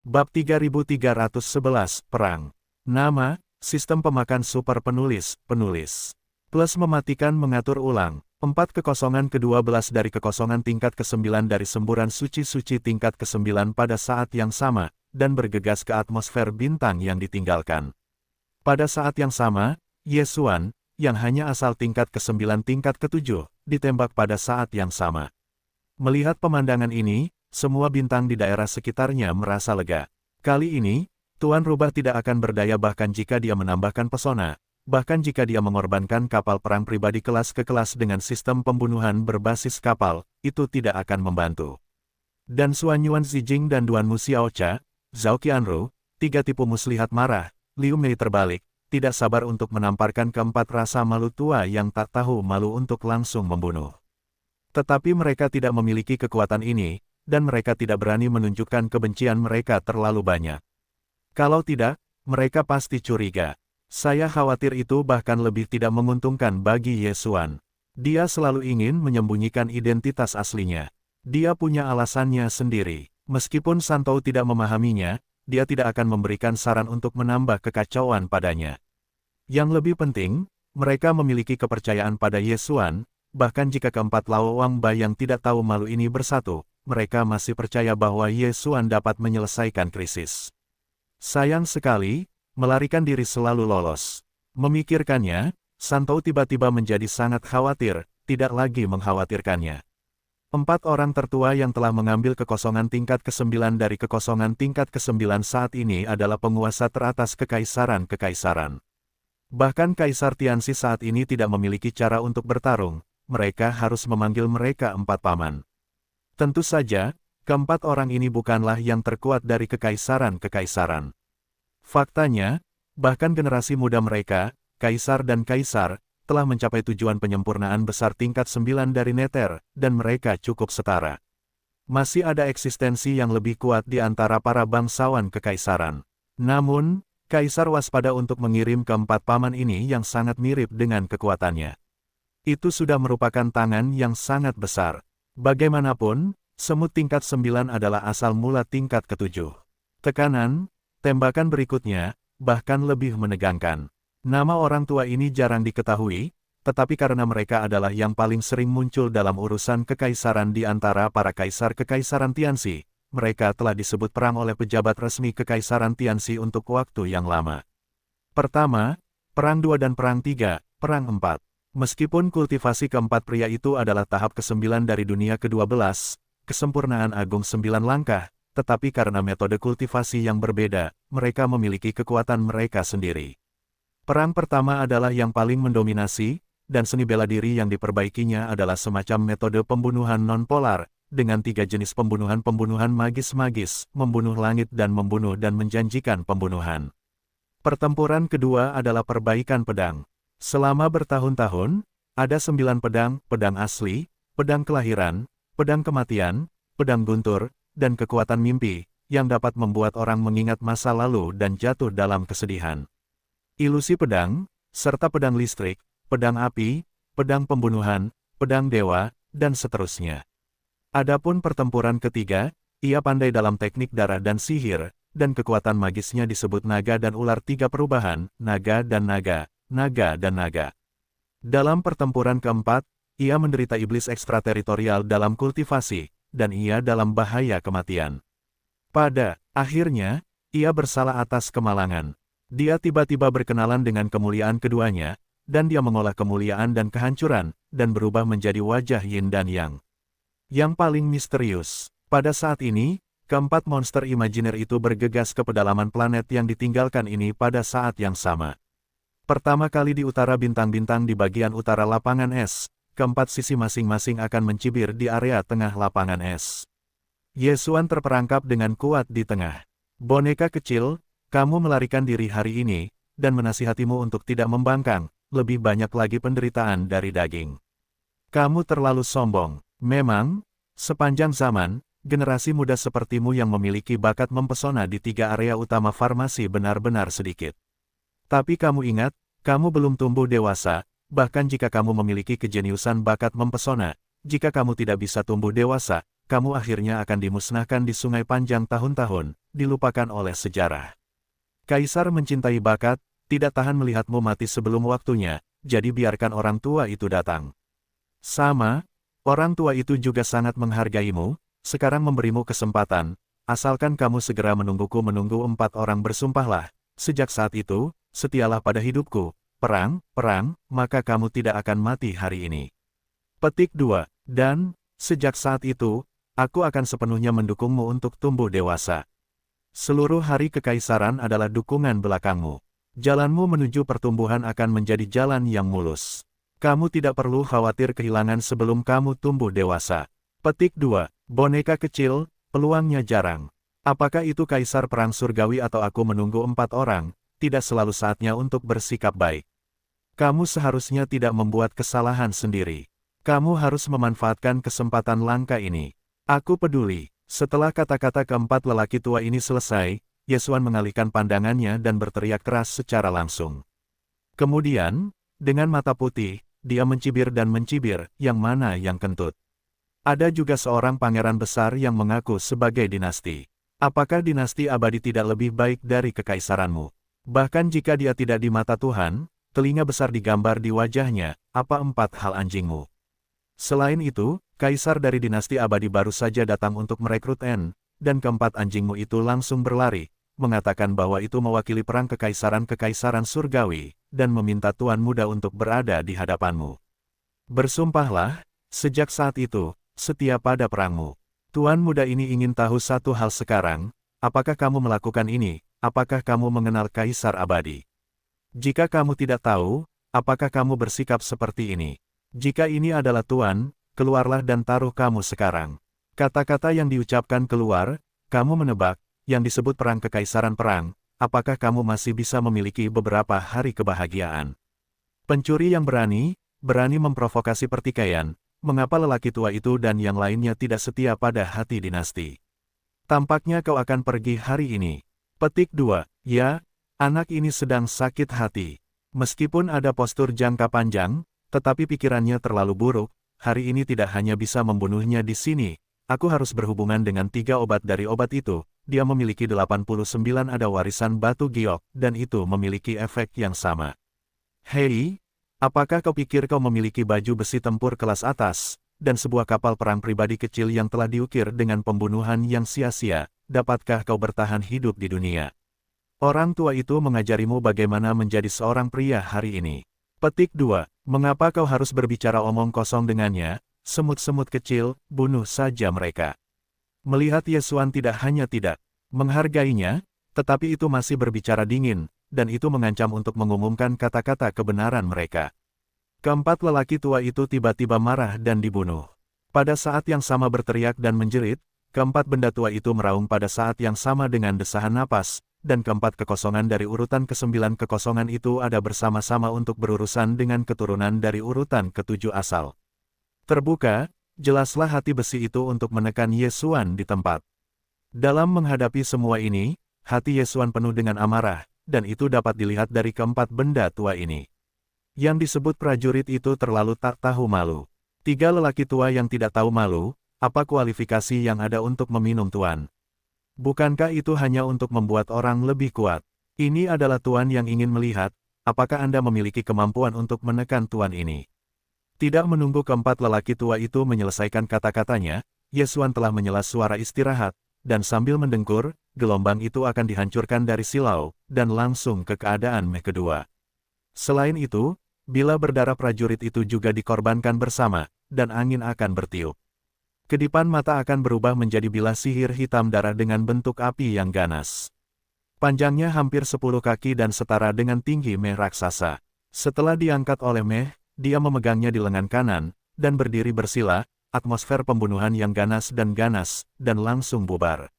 Bab 3311, Perang. Nama, Sistem Pemakan Super Penulis, Plus mematikan mengatur ulang. 4 kekosongan ke-12 dari kekosongan tingkat ke-9 dari semburan suci-suci tingkat ke-9 pada saat yang sama, dan bergegas ke atmosfer bintang yang ditinggalkan. Pada saat yang sama, Yesuan, yang hanya asal tingkat ke-9 tingkat ke-7, ditembak pada saat yang sama. Melihat pemandangan ini, semua bintang di daerah sekitarnya merasa lega. Kali ini, Tuan Rubah tidak akan berdaya bahkan jika dia menambahkan pesona, bahkan jika dia mengorbankan kapal perang pribadi kelas ke kelas dengan sistem pembunuhan berbasis kapal, itu tidak akan membantu. Dan Xuan Yuan Zijing dan Duan Mu Xiaocha, Zhao Qianru, tiga tipu muslihat marah, Liu Mei terbalik, tidak sabar untuk menamparkan keempat rasa malu tua yang tak tahu malu untuk langsung membunuh. Tetapi mereka tidak memiliki kekuatan ini, dan mereka tidak berani menunjukkan kebencian mereka terlalu banyak. Kalau tidak, mereka pasti curiga. Saya khawatir itu bahkan lebih tidak menguntungkan bagi Yesuan. Dia selalu ingin menyembunyikan identitas aslinya. Dia punya alasannya sendiri. Meskipun Santou tidak memahaminya, dia tidak akan memberikan saran untuk menambah kekacauan padanya. Yang lebih penting, mereka memiliki kepercayaan pada Yesuan, bahkan jika keempat Lao Wang Bai yang tidak tahu malu ini bersatu, mereka masih percaya bahwa Yesuan dapat menyelesaikan krisis. Sayang sekali, melarikan diri selalu lolos. Memikirkannya, Santou tiba-tiba menjadi sangat khawatir, tidak lagi mengkhawatirkannya. 4 orang tertua yang telah mengambil kekosongan tingkat ke-9 dari kekosongan tingkat ke-9 saat ini adalah penguasa teratas kekaisaran-kekaisaran. Bahkan Kaisar Tianxi saat ini tidak memiliki cara untuk bertarung, mereka harus memanggil mereka 4 paman. Tentu saja, keempat orang ini bukanlah yang terkuat dari kekaisaran-kekaisaran. Faktanya, bahkan generasi muda mereka, kaisar dan kaisar, telah mencapai tujuan penyempurnaan besar tingkat 9 dari Neter, dan mereka cukup setara. Masih ada eksistensi yang lebih kuat di antara para bangsawan kekaisaran. Namun, kaisar waspada untuk mengirim keempat paman ini yang sangat mirip dengan kekuatannya. Itu sudah merupakan tangan yang sangat besar. Bagaimanapun, semut tingkat 9 adalah asal mula tingkat ke-7. Tekanan, tembakan berikutnya, bahkan lebih menegangkan. Nama orang tua ini jarang diketahui, tetapi karena mereka adalah yang paling sering muncul dalam urusan kekaisaran di antara para kaisar kekaisaran Tianxi, mereka telah disebut perang oleh pejabat resmi kekaisaran Tianxi untuk waktu yang lama. Pertama, Perang 2 dan Perang 3, Perang 4. Meskipun kultivasi keempat pria itu adalah tahap ke-9 dari dunia ke-12, kesempurnaan agung 9 langkah, tetapi karena metode kultivasi yang berbeda, mereka memiliki kekuatan mereka sendiri. Perang pertama adalah yang paling mendominasi, dan seni bela diri yang diperbaikinya adalah semacam metode pembunuhan non-polar, dengan 3 jenis pembunuhan magis-magis, membunuh langit dan menjanjikan pembunuhan. Pertempuran kedua adalah perbaikan pedang. Selama bertahun-tahun, ada 9 pedang, pedang asli, pedang kelahiran, pedang kematian, pedang guntur, dan kekuatan mimpi, yang dapat membuat orang mengingat masa lalu dan jatuh dalam kesedihan. Ilusi pedang, serta pedang listrik, pedang api, pedang pembunuhan, pedang dewa, dan seterusnya. Adapun pertempuran ketiga, ia pandai dalam teknik darah dan sihir, dan kekuatan magisnya disebut naga dan ular 3 perubahan, naga dan naga. Naga dan naga. Dalam pertempuran keempat, ia menderita iblis ekstrateritorial dalam kultivasi, dan ia dalam bahaya kematian. Pada akhirnya, ia bersalah atas kemalangan. Dia tiba-tiba berkenalan dengan kemuliaan keduanya, dan dia mengolah kemuliaan dan kehancuran, dan berubah menjadi wajah Yin dan Yang. Yang paling misterius, pada saat ini, keempat monster imajiner itu bergegas ke pedalaman planet yang ditinggalkan ini pada saat yang sama. Pertama kali di utara bintang-bintang di bagian utara lapangan es, keempat sisi masing-masing akan mencibir di area tengah lapangan es. Yesuan terperangkap dengan kuat di tengah. Boneka kecil, kamu melarikan diri hari ini, dan menasihatimu untuk tidak membangkang, lebih banyak lagi penderitaan dari daging. Kamu terlalu sombong. Memang, sepanjang zaman, generasi muda sepertimu yang memiliki bakat mempesona di 3 area utama farmasi benar-benar sedikit. Tapi kamu ingat, kamu belum tumbuh dewasa, bahkan jika kamu memiliki kejeniusan bakat mempesona, jika kamu tidak bisa tumbuh dewasa, kamu akhirnya akan dimusnahkan di sungai panjang tahun-tahun, dilupakan oleh sejarah. Kaisar mencintai bakat, tidak tahan melihatmu mati sebelum waktunya, jadi biarkan orang tua itu datang. Sama, orang tua itu juga sangat menghargaimu, sekarang memberimu kesempatan, asalkan kamu segera menungguku. Menunggu 4 orang bersumpahlah, sejak saat itu, setialah pada hidupku, perang, maka kamu tidak akan mati hari ini. Petik 2. Dan, sejak saat itu, aku akan sepenuhnya mendukungmu untuk tumbuh dewasa. Seluruh hari kekaisaran adalah dukungan belakangmu. Jalanmu menuju pertumbuhan akan menjadi jalan yang mulus. Kamu tidak perlu khawatir kehilangan sebelum kamu tumbuh dewasa. Petik 2. Boneka kecil, peluangnya jarang. Apakah itu kaisar perang surgawi atau aku menunggu 4 orang, tidak selalu saatnya untuk bersikap baik. Kamu seharusnya tidak membuat kesalahan sendiri. Kamu harus memanfaatkan kesempatan langka ini. Aku peduli. Setelah kata-kata keempat lelaki tua ini selesai, Yesuan mengalihkan pandangannya dan berteriak keras secara langsung. Kemudian, dengan mata putih, dia mencibir dan mencibir, yang mana yang kentut. Ada juga seorang pangeran besar yang mengaku sebagai dinasti. Apakah dinasti abadi tidak lebih baik dari kekaisaranmu? Bahkan jika dia tidak di mata Tuhan, telinga besar digambar di wajahnya, apa 4 hal anjingmu? Selain itu, kaisar dari dinasti abadi baru saja datang untuk merekrut N, dan keempat anjingmu itu langsung berlari, mengatakan bahwa itu mewakili perang kekaisaran surgawi, dan meminta Tuan Muda untuk berada di hadapanmu. Bersumpahlah, sejak saat itu, setia pada perangmu. Tuan Muda ini ingin tahu satu hal sekarang, apakah kamu melakukan ini, apakah kamu mengenal kaisar abadi? Jika kamu tidak tahu, apakah kamu bersikap seperti ini? Jika ini adalah Tuan, keluarlah dan taruh kamu sekarang. Kata-kata yang diucapkan keluar, kamu menebak, yang disebut perang kekaisaran perang, apakah kamu masih bisa memiliki beberapa hari kebahagiaan? Pencuri yang berani memprovokasi pertikaian, mengapa lelaki tua itu dan yang lainnya tidak setia pada hati dinasti? Tampaknya kau akan pergi hari ini. Petik 2. Ya, anak ini sedang sakit hati. Meskipun ada postur jangka panjang, tetapi pikirannya terlalu buruk, hari ini tidak hanya bisa membunuhnya di sini, aku harus berhubungan dengan 3 obat dari obat itu, dia memiliki 89 ada warisan batu giok, dan itu memiliki efek yang sama. Hei, apakah kau pikir kau memiliki baju besi tempur kelas atas, dan sebuah kapal perang pribadi kecil yang telah diukir dengan pembunuhan yang sia-sia, dapatkah kau bertahan hidup di dunia? Orang tua itu mengajarimu bagaimana menjadi seorang pria hari ini. Petik 2. Mengapa kau harus berbicara omong kosong dengannya, semut-semut kecil, bunuh saja mereka. Melihat Yesuan tidak hanya tidak menghargainya, tetapi itu masih berbicara dingin, dan itu mengancam untuk mengumumkan kata-kata kebenaran mereka. Keempat lelaki tua itu tiba-tiba marah dan dibunuh. Pada saat yang sama berteriak dan menjerit, keempat benda tua itu meraung pada saat yang sama dengan desahan napas, dan keempat kekosongan dari urutan ke-9 kekosongan itu ada bersama-sama untuk berurusan dengan keturunan dari urutan ke-7 asal. Terbuka, jelaslah hati besi itu untuk menekan Yesuan di tempat. Dalam menghadapi semua ini, hati Yesuan penuh dengan amarah, dan itu dapat dilihat dari keempat benda tua ini. Yang disebut prajurit itu terlalu tak tahu malu. 3 lelaki tua yang tidak tahu malu, apa kualifikasi yang ada untuk meminum Tuan? Bukankah itu hanya untuk membuat orang lebih kuat? Ini adalah Tuan yang ingin melihat, apakah Anda memiliki kemampuan untuk menekan Tuan ini. Tidak menunggu keempat lelaki tua itu menyelesaikan kata-katanya, Yesuan telah menyelas suara istirahat, dan sambil mendengkur, gelombang itu akan dihancurkan dari silau, dan langsung ke keadaan meh kedua. Selain itu, bila berdarah prajurit itu juga dikorbankan bersama, dan angin akan bertiup. Kedipan mata akan berubah menjadi bilah sihir hitam darah dengan bentuk api yang ganas. Panjangnya hampir 10 kaki dan setara dengan tinggi meh raksasa. Setelah diangkat oleh meh, dia memegangnya di lengan kanan, dan berdiri bersila, atmosfer pembunuhan yang ganas, dan langsung bubar.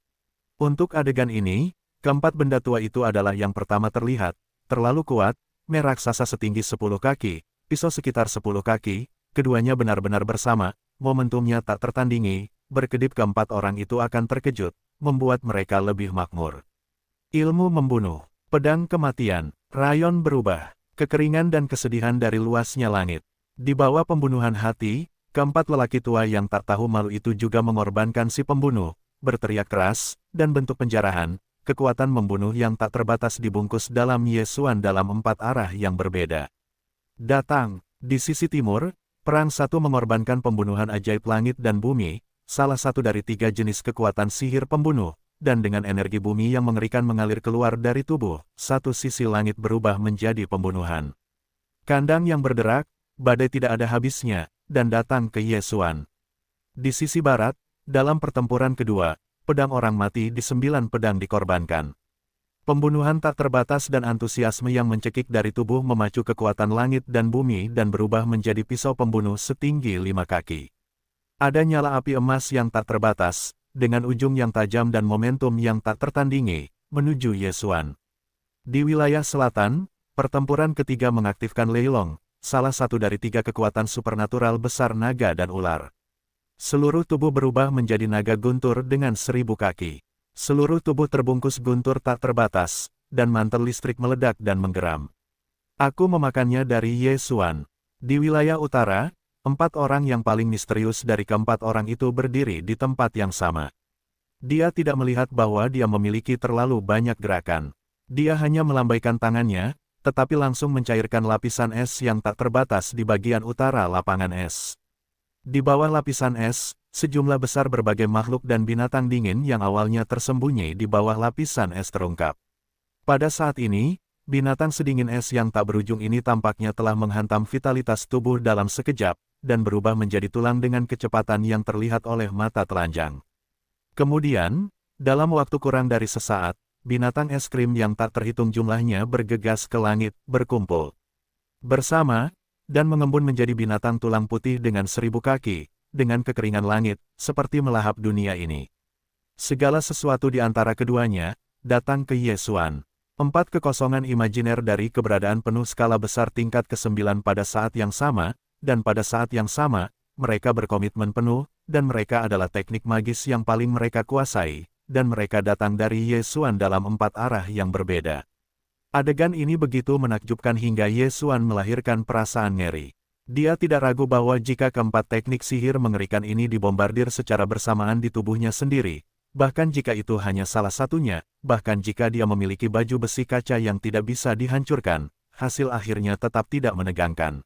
Untuk adegan ini, keempat benda tua itu adalah yang pertama terlihat, terlalu kuat, meh raksasa setinggi 10 kaki, pisau sekitar 10 kaki, keduanya benar-benar bersama, momentumnya tak tertandingi, berkedip keempat orang itu akan terkejut, membuat mereka lebih makmur. Ilmu membunuh, pedang kematian, rayon berubah, kekeringan dan kesedihan dari luasnya langit. Di bawah pembunuhan hati, keempat lelaki tua yang tak tahu malu itu juga mengorbankan si pembunuh, berteriak keras, dan bentuk penjarahan, kekuatan membunuh yang tak terbatas dibungkus dalam Ye Xuan dalam 4 arah yang berbeda. Datang, di sisi timur, Perang Satu mengorbankan pembunuhan ajaib langit dan bumi, salah satu dari 3 jenis kekuatan sihir pembunuh, dan dengan energi bumi yang mengerikan mengalir keluar dari tubuh, satu sisi langit berubah menjadi pembunuhan. Kandang yang berderak, badai tidak ada habisnya, dan datang ke Ye Xuan. Di sisi barat, dalam pertempuran kedua, pedang orang mati di 9 pedang dikorbankan. Pembunuhan tak terbatas dan antusiasme yang mencekik dari tubuh memacu kekuatan langit dan bumi dan berubah menjadi pisau pembunuh setinggi 5 kaki. Ada nyala api emas yang tak terbatas, dengan ujung yang tajam dan momentum yang tak tertandingi, menuju Ye Xuan. Di wilayah selatan, pertempuran ketiga mengaktifkan Lei Long, salah satu dari 3 kekuatan supernatural besar naga dan ular. Seluruh tubuh berubah menjadi naga guntur dengan 1000 kaki. Seluruh tubuh terbungkus guntur tak terbatas, dan mantel listrik meledak dan menggeram. Aku memakannya dari Ye Xuan. Di wilayah utara, 4 orang yang paling misterius dari keempat orang itu berdiri di tempat yang sama. Dia tidak melihat bahwa dia memiliki terlalu banyak gerakan. Dia hanya melambaikan tangannya, tetapi langsung mencairkan lapisan es yang tak terbatas di bagian utara lapangan es. Di bawah lapisan es, sejumlah besar berbagai makhluk dan binatang dingin yang awalnya tersembunyi di bawah lapisan es terungkap. Pada saat ini, binatang sedingin es yang tak berujung ini tampaknya telah menghantam vitalitas tubuh dalam sekejap, dan berubah menjadi tulang dengan kecepatan yang terlihat oleh mata telanjang. Kemudian, dalam waktu kurang dari sesaat, binatang es krim yang tak terhitung jumlahnya bergegas ke langit, berkumpul bersama, dan mengembun menjadi binatang tulang putih dengan 1000 kaki, dengan kekeringan langit, seperti melahap dunia ini. Segala sesuatu di antara keduanya, datang ke Ye Xuan. 4 kekosongan imajiner dari keberadaan penuh skala besar tingkat ke-9 pada saat yang sama, dan pada saat yang sama, mereka berkomitmen penuh, dan mereka adalah teknik magis yang paling mereka kuasai, dan mereka datang dari Ye Xuan dalam 4 arah yang berbeda. Adegan ini begitu menakjubkan hingga Ye Xuan melahirkan perasaan ngeri. Dia tidak ragu bahwa jika keempat teknik sihir mengerikan ini dibombardir secara bersamaan di tubuhnya sendiri, bahkan jika itu hanya salah satunya, bahkan jika dia memiliki baju besi kaca yang tidak bisa dihancurkan, hasil akhirnya tetap tidak menegangkan.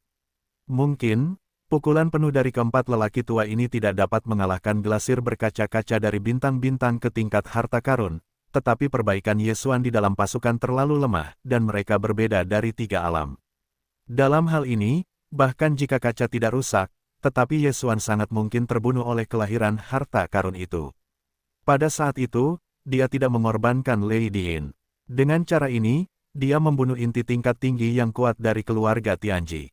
Mungkin, pukulan penuh dari keempat lelaki tua ini tidak dapat mengalahkan glasir berkaca-kaca dari bintang-bintang ke tingkat harta karun, tetapi perbaikan Ye Xuan di dalam pasukan terlalu lemah, dan mereka berbeda dari 3 alam. Dalam hal ini, bahkan jika kaca tidak rusak, tetapi Ye Xuan sangat mungkin terbunuh oleh kelahiran harta karun itu. Pada saat itu, dia tidak mengorbankan Lei Dian. Dengan cara ini, dia membunuh inti tingkat tinggi yang kuat dari keluarga Tianji.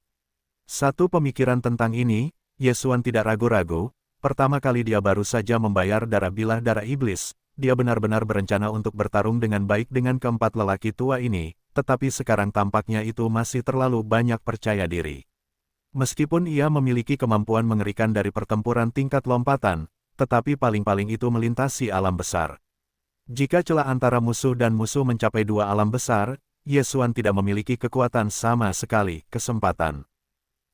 Satu pemikiran tentang ini, Ye Xuan tidak ragu-ragu, pertama kali dia baru saja membayar darah bilah darah iblis, dia benar-benar berencana untuk bertarung dengan baik dengan keempat lelaki tua ini, tetapi sekarang tampaknya itu masih terlalu banyak percaya diri. Meskipun ia memiliki kemampuan mengerikan dari pertempuran tingkat lompatan, tetapi paling-paling itu melintasi alam besar. Jika celah antara musuh dan musuh mencapai 2 alam besar, Ye Xuan tidak memiliki kekuatan sama sekali, kesempatan.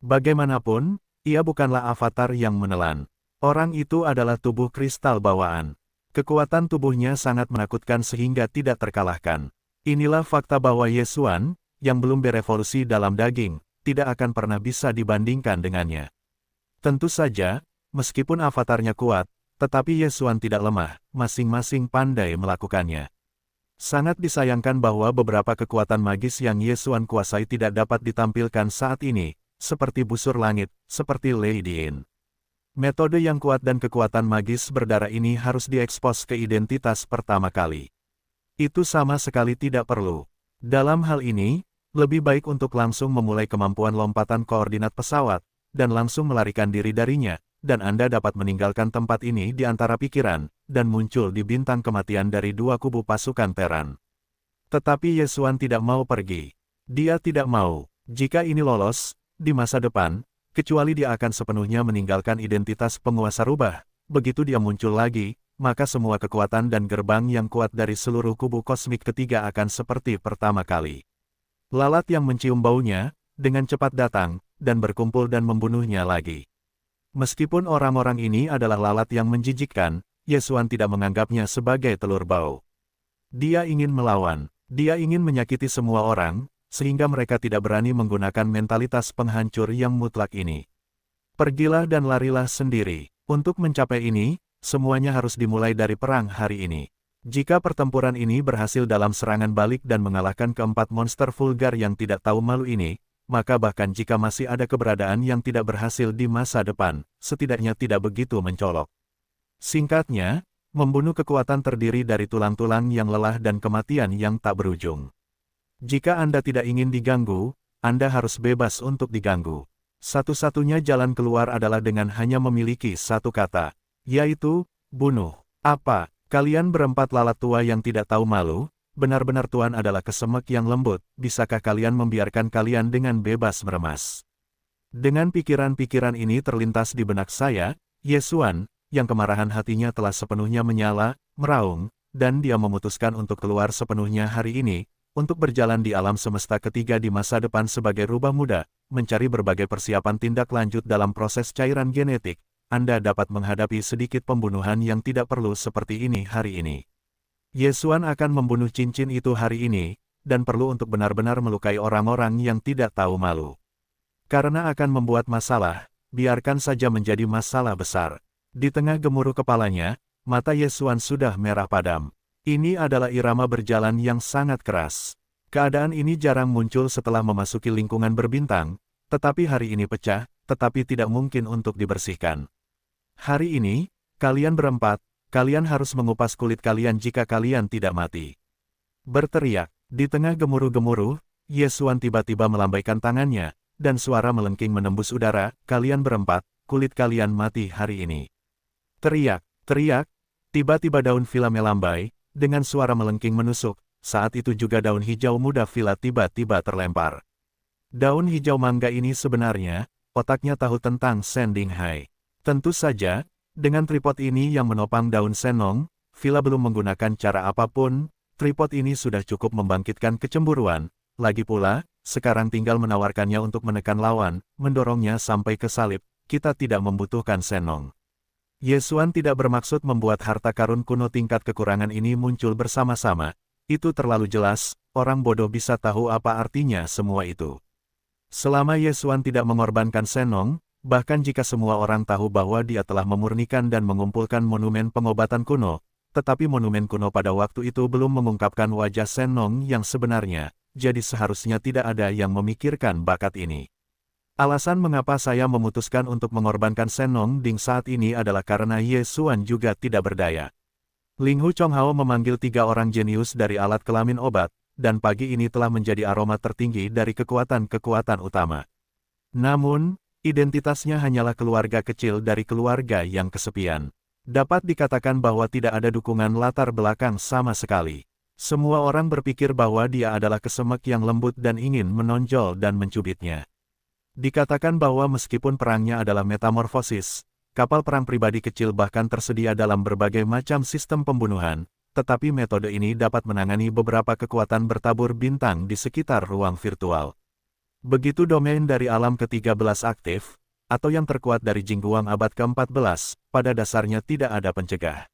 Bagaimanapun, ia bukanlah avatar yang menelan. Orang itu adalah tubuh kristal bawaan. Kekuatan tubuhnya sangat menakutkan sehingga tidak terkalahkan. Inilah fakta bahwa Ye Xuan, yang belum berevolusi dalam daging, tidak akan pernah bisa dibandingkan dengannya. Tentu saja, meskipun avatarnya kuat, tetapi Ye Xuan tidak lemah, masing-masing pandai melakukannya. Sangat disayangkan bahwa beberapa kekuatan magis yang Ye Xuan kuasai tidak dapat ditampilkan saat ini, seperti busur langit, seperti Lei Dian. Metode yang kuat dan kekuatan magis berdarah ini harus diekspos ke identitas pertama kali. Itu sama sekali tidak perlu. Dalam hal ini, lebih baik untuk langsung memulai kemampuan lompatan koordinat pesawat, dan langsung melarikan diri darinya, dan Anda dapat meninggalkan tempat ini di antara pikiran, dan muncul di bintang kematian dari 2 kubu pasukan Teran. Tetapi Ye Xuan tidak mau pergi. Dia tidak mau. Jika ini lolos, di masa depan, kecuali dia akan sepenuhnya meninggalkan identitas penguasa rubah, begitu dia muncul lagi, maka semua kekuatan dan gerbang yang kuat dari seluruh kubu kosmik ketiga akan seperti pertama kali. Lalat yang mencium baunya, dengan cepat datang, dan berkumpul dan membunuhnya lagi. Meskipun orang-orang ini adalah lalat yang menjijikkan, Yesuan tidak menganggapnya sebagai telur bau. Dia ingin melawan. Dia ingin menyakiti semua orang, sehingga mereka tidak berani menggunakan mentalitas penghancur yang mutlak ini. Pergilah dan larilah sendiri. Untuk mencapai ini, semuanya harus dimulai dari perang hari ini. Jika pertempuran ini berhasil dalam serangan balik dan mengalahkan keempat monster vulgar yang tidak tahu malu ini, maka bahkan jika masih ada keberadaan yang tidak berhasil di masa depan, setidaknya tidak begitu mencolok. Singkatnya, membunuh kekuatan terdiri dari tulang-tulang yang lelah dan kematian yang tak berujung. Jika Anda tidak ingin diganggu, Anda harus bebas untuk diganggu. Satu-satunya jalan keluar adalah dengan hanya memiliki satu kata, yaitu, bunuh. Apa? Kalian berempat lalat tua yang tidak tahu malu, benar-benar Tuan adalah kesemek yang lembut, bisakah kalian membiarkan kalian dengan bebas meremas? Dengan pikiran-pikiran ini terlintas di benak saya, Yesuan, yang kemarahan hatinya telah sepenuhnya menyala, meraung, dan dia memutuskan untuk keluar sepenuhnya hari ini, untuk berjalan di alam semesta ketiga di masa depan sebagai rubah muda, mencari berbagai persiapan tindak lanjut dalam proses cairan genetik. Anda dapat menghadapi sedikit pembunuhan yang tidak perlu seperti ini hari ini. Yesuan akan membunuh cincin itu hari ini, dan perlu untuk benar-benar melukai orang-orang yang tidak tahu malu. Karena akan membuat masalah, biarkan saja menjadi masalah besar. Di tengah gemuruh kepalanya, mata Yesuan sudah merah padam. Ini adalah irama berjalan yang sangat keras. Keadaan ini jarang muncul setelah memasuki lingkungan berbintang, tetapi hari ini pecah, tetapi tidak mungkin untuk dibersihkan. Hari ini, kalian berempat, kalian harus mengupas kulit kalian jika kalian tidak mati. Berteriak, di tengah gemuruh-gemuruh, Yesuan tiba-tiba melambaikan tangannya, dan suara melengking menembus udara, kalian berempat, kulit kalian mati hari ini. Teriak, teriak, tiba-tiba daun vila melambai, dengan suara melengking menusuk, saat itu juga daun hijau muda vila tiba-tiba terlempar. Daun hijau mangga ini sebenarnya, otaknya tahu tentang Sending Hai. Tentu saja, dengan tripod ini yang menopang daun senong, vila belum menggunakan cara apapun, tripod ini sudah cukup membangkitkan kecemburuan, lagi pula, sekarang tinggal menawarkannya untuk menekan lawan, mendorongnya sampai ke salib, kita tidak membutuhkan senong. Yesuan tidak bermaksud membuat harta karun kuno tingkat kekurangan ini muncul bersama-sama, itu terlalu jelas, orang bodoh bisa tahu apa artinya semua itu. Selama Yesuan tidak mengorbankan senong, bahkan jika semua orang tahu bahwa dia telah memurnikan dan mengumpulkan monumen pengobatan kuno, tetapi monumen kuno pada waktu itu belum mengungkapkan wajah senong yang sebenarnya, jadi seharusnya tidak ada yang memikirkan bakat ini. Alasan mengapa saya memutuskan untuk mengorbankan Senong Ding saat ini adalah karena Yesuan juga tidak berdaya. Ling Hu Chonghao memanggil 3 orang jenius dari alat kelamin obat, dan pagi ini telah menjadi aroma tertinggi dari kekuatan-kekuatan utama. Namun, identitasnya hanyalah keluarga kecil dari keluarga yang kesepian. Dapat dikatakan bahwa tidak ada dukungan latar belakang sama sekali. Semua orang berpikir bahwa dia adalah kesemek yang lembut dan ingin menonjol dan mencubitnya. Dikatakan bahwa meskipun perangnya adalah metamorfosis, kapal perang pribadi kecil bahkan tersedia dalam berbagai macam sistem pembunuhan, tetapi metode ini dapat menangani beberapa kekuatan bertabur bintang di sekitar ruang virtual. Begitu domain dari alam ke-13 aktif, atau yang terkuat dari Jingguang abad ke-14, pada dasarnya tidak ada pencegah.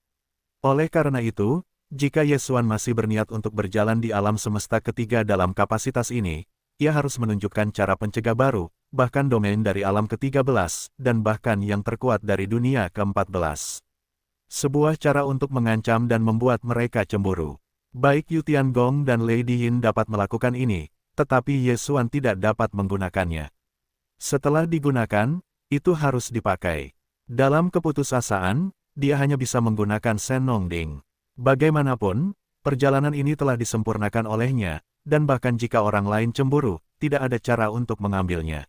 Oleh karena itu, jika Yesuan masih berniat untuk berjalan di alam semesta ketiga dalam kapasitas ini, ia harus menunjukkan cara pencegah baru, bahkan domain dari alam ke-13, dan bahkan yang terkuat dari dunia ke-14. Sebuah cara untuk mengancam dan membuat mereka cemburu. Baik Yu Tiangong dan Lady Yin dapat melakukan ini, tetapi Yesuan tidak dapat menggunakannya. Setelah digunakan, itu harus dipakai. Dalam keputusasaan, dia hanya bisa menggunakan Senong Ding. Bagaimanapun, perjalanan ini telah disempurnakan olehnya, dan bahkan jika orang lain cemburu, tidak ada cara untuk mengambilnya.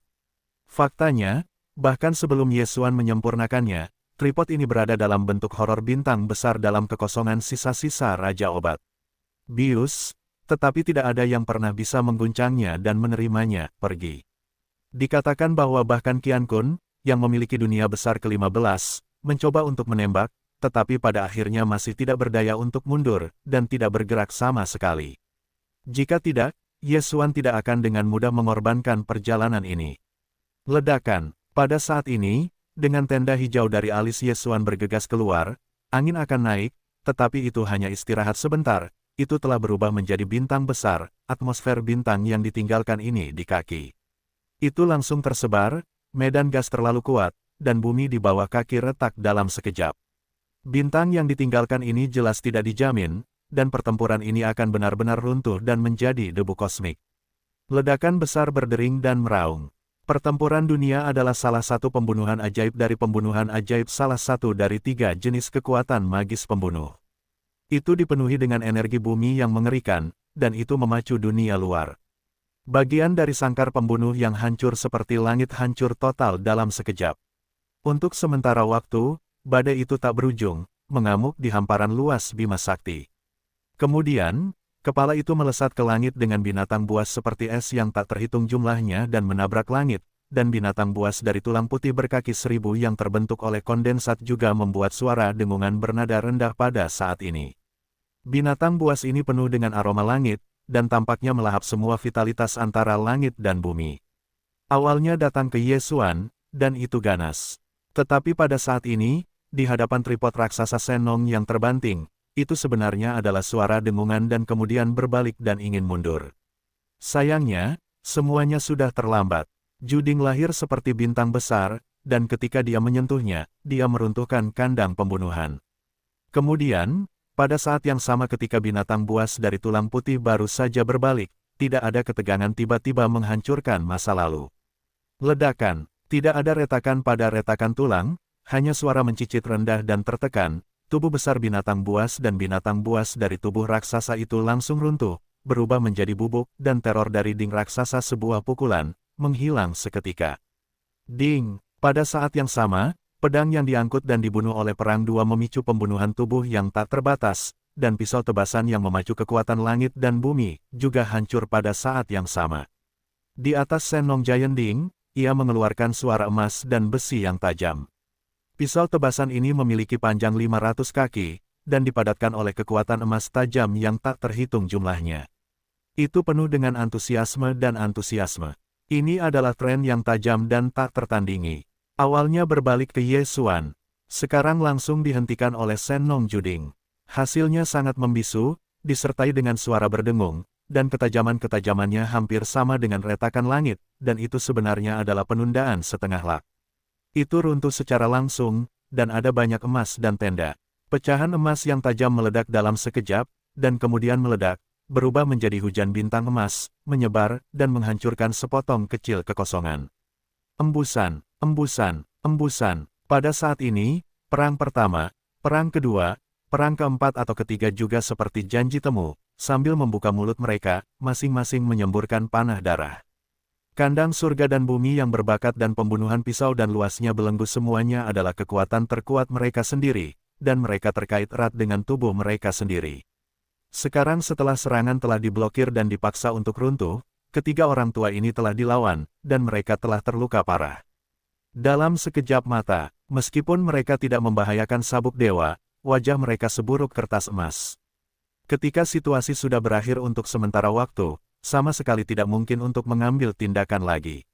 Faktanya, bahkan sebelum Yesuan menyempurnakannya, tripod ini berada dalam bentuk horor bintang besar dalam kekosongan sisa-sisa Raja Obat. Bius, tetapi tidak ada yang pernah bisa mengguncangnya dan menerimanya, pergi. Dikatakan bahwa bahkan Qian Kun, yang memiliki dunia besar ke-15, mencoba untuk menembak, tetapi pada akhirnya masih tidak berdaya untuk mundur, dan tidak bergerak sama sekali. Jika tidak, Yesuan tidak akan dengan mudah mengorbankan perjalanan ini. Ledakan. Pada saat ini, dengan tenda hijau dari alis Yesuan bergegas keluar, Angin akan naik, tetapi itu hanya istirahat sebentar, itu telah berubah menjadi bintang besar, atmosfer bintang yang ditinggalkan ini di kaki. Itu langsung tersebar, medan gas terlalu kuat, dan bumi di bawah kaki retak dalam sekejap. Bintang yang ditinggalkan ini jelas tidak dijamin, dan pertempuran ini akan benar-benar runtuh dan menjadi debu kosmik. Ledakan besar berdering dan meraung. Pertempuran dunia adalah salah satu pembunuhan ajaib dari pembunuhan ajaib, salah satu dari 3 jenis kekuatan magis pembunuh. Itu dipenuhi dengan energi bumi yang mengerikan, dan itu memacu dunia luar. Bagian dari sangkar pembunuh yang hancur seperti langit hancur total dalam sekejap. Untuk sementara waktu, badai itu tak berujung, mengamuk di hamparan luas Bima Sakti. Kemudian, kepala itu melesat ke langit dengan binatang buas seperti es yang tak terhitung jumlahnya dan menabrak langit, dan binatang buas dari tulang putih berkaki 1000 yang terbentuk oleh kondensat juga membuat suara dengungan bernada rendah pada saat ini. Binatang buas ini penuh dengan aroma langit, dan tampaknya melahap semua vitalitas antara langit dan bumi. Awalnya datang ke Yesuan, dan itu ganas. Tetapi pada saat ini, di hadapan tripod raksasa Senong yang terbanting, itu sebenarnya adalah suara dengungan dan kemudian berbalik dan ingin mundur. Sayangnya, semuanya sudah terlambat. Juding lahir seperti bintang besar, dan ketika dia menyentuhnya, dia meruntuhkan kandang pembunuhan. Kemudian, pada saat yang sama ketika binatang buas dari tulang putih baru saja berbalik, tidak ada ketegangan tiba-tiba menghancurkan masa lalu. Ledakan, tidak ada retakan pada retakan tulang, hanya suara mencicit rendah dan tertekan, tubuh besar binatang buas dan binatang buas dari tubuh raksasa itu langsung runtuh, berubah menjadi bubuk, dan teror dari ding raksasa sebuah pukulan, menghilang seketika. Ding, pada saat yang sama, pedang yang diangkut dan dibunuh oleh Perang Dua memicu pembunuhan tubuh yang tak terbatas, dan pisau tebasan yang memacu kekuatan langit dan bumi, juga hancur pada saat yang sama. Di atas Senong Giant Ding, ia mengeluarkan suara emas dan besi yang tajam. Pisau tebasan ini memiliki panjang 500 kaki, dan dipadatkan oleh kekuatan emas tajam yang tak terhitung jumlahnya. Itu penuh dengan antusiasme dan antusiasme. Ini adalah tren yang tajam dan tak tertandingi. Awalnya berbalik ke Yesuan, sekarang langsung dihentikan oleh Senong Juding. Hasilnya sangat membisu, disertai dengan suara berdengung, dan ketajaman-ketajamannya hampir sama dengan retakan langit, dan itu sebenarnya adalah penundaan setengah lak. Itu runtuh secara langsung, dan ada banyak emas dan tenda. Pecahan emas yang tajam meledak dalam sekejap, dan kemudian meledak, berubah menjadi hujan bintang emas, menyebar, dan menghancurkan sepotong kecil kekosongan. Embusan, embusan, embusan. Pada saat ini, perang pertama, perang kedua, perang keempat atau ketiga juga seperti janji temu, sambil membuka mulut mereka, masing-masing menyemburkan panah darah. Kandang surga dan bumi yang berbakat dan pembunuhan pisau dan luasnya belenggu semuanya adalah kekuatan terkuat mereka sendiri, dan mereka terkait erat dengan tubuh mereka sendiri. Sekarang setelah serangan telah diblokir dan dipaksa untuk runtuh, ketiga orang tua ini telah dilawan, dan mereka telah terluka parah. Dalam sekejap mata, meskipun mereka tidak membahayakan sabuk dewa, wajah mereka seburuk kertas emas. Ketika situasi sudah berakhir untuk sementara waktu, sama sekali tidak mungkin untuk mengambil tindakan lagi.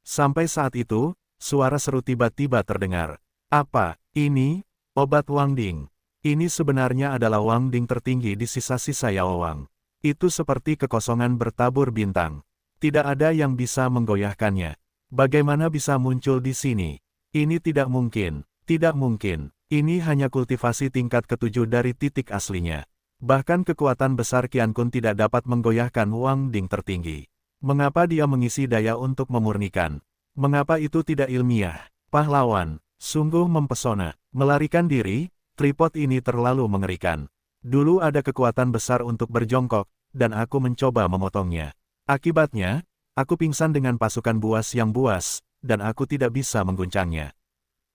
Sampai saat itu, suara seru tiba-tiba terdengar. Apa, ini? Obat Wang Ding. Ini sebenarnya adalah Wang Ding tertinggi di sisa-sisa Yao Wang. Itu seperti kekosongan bertabur bintang. Tidak ada yang bisa menggoyahkannya. Bagaimana bisa muncul di sini? Ini tidak mungkin. Tidak mungkin. Ini hanya kultivasi tingkat ke-7 dari titik aslinya. Bahkan kekuatan besar Qian Kun tidak dapat menggoyahkan Wang Ding tertinggi. Mengapa dia mengisi daya untuk memurnikan? Mengapa itu tidak ilmiah? Pahlawan, sungguh mempesona. Melarikan diri, tripod ini terlalu mengerikan. Dulu ada kekuatan besar untuk berjongkok, dan aku mencoba memotongnya. Akibatnya, aku pingsan dengan pasukan buas yang buas, dan aku tidak bisa mengguncangnya.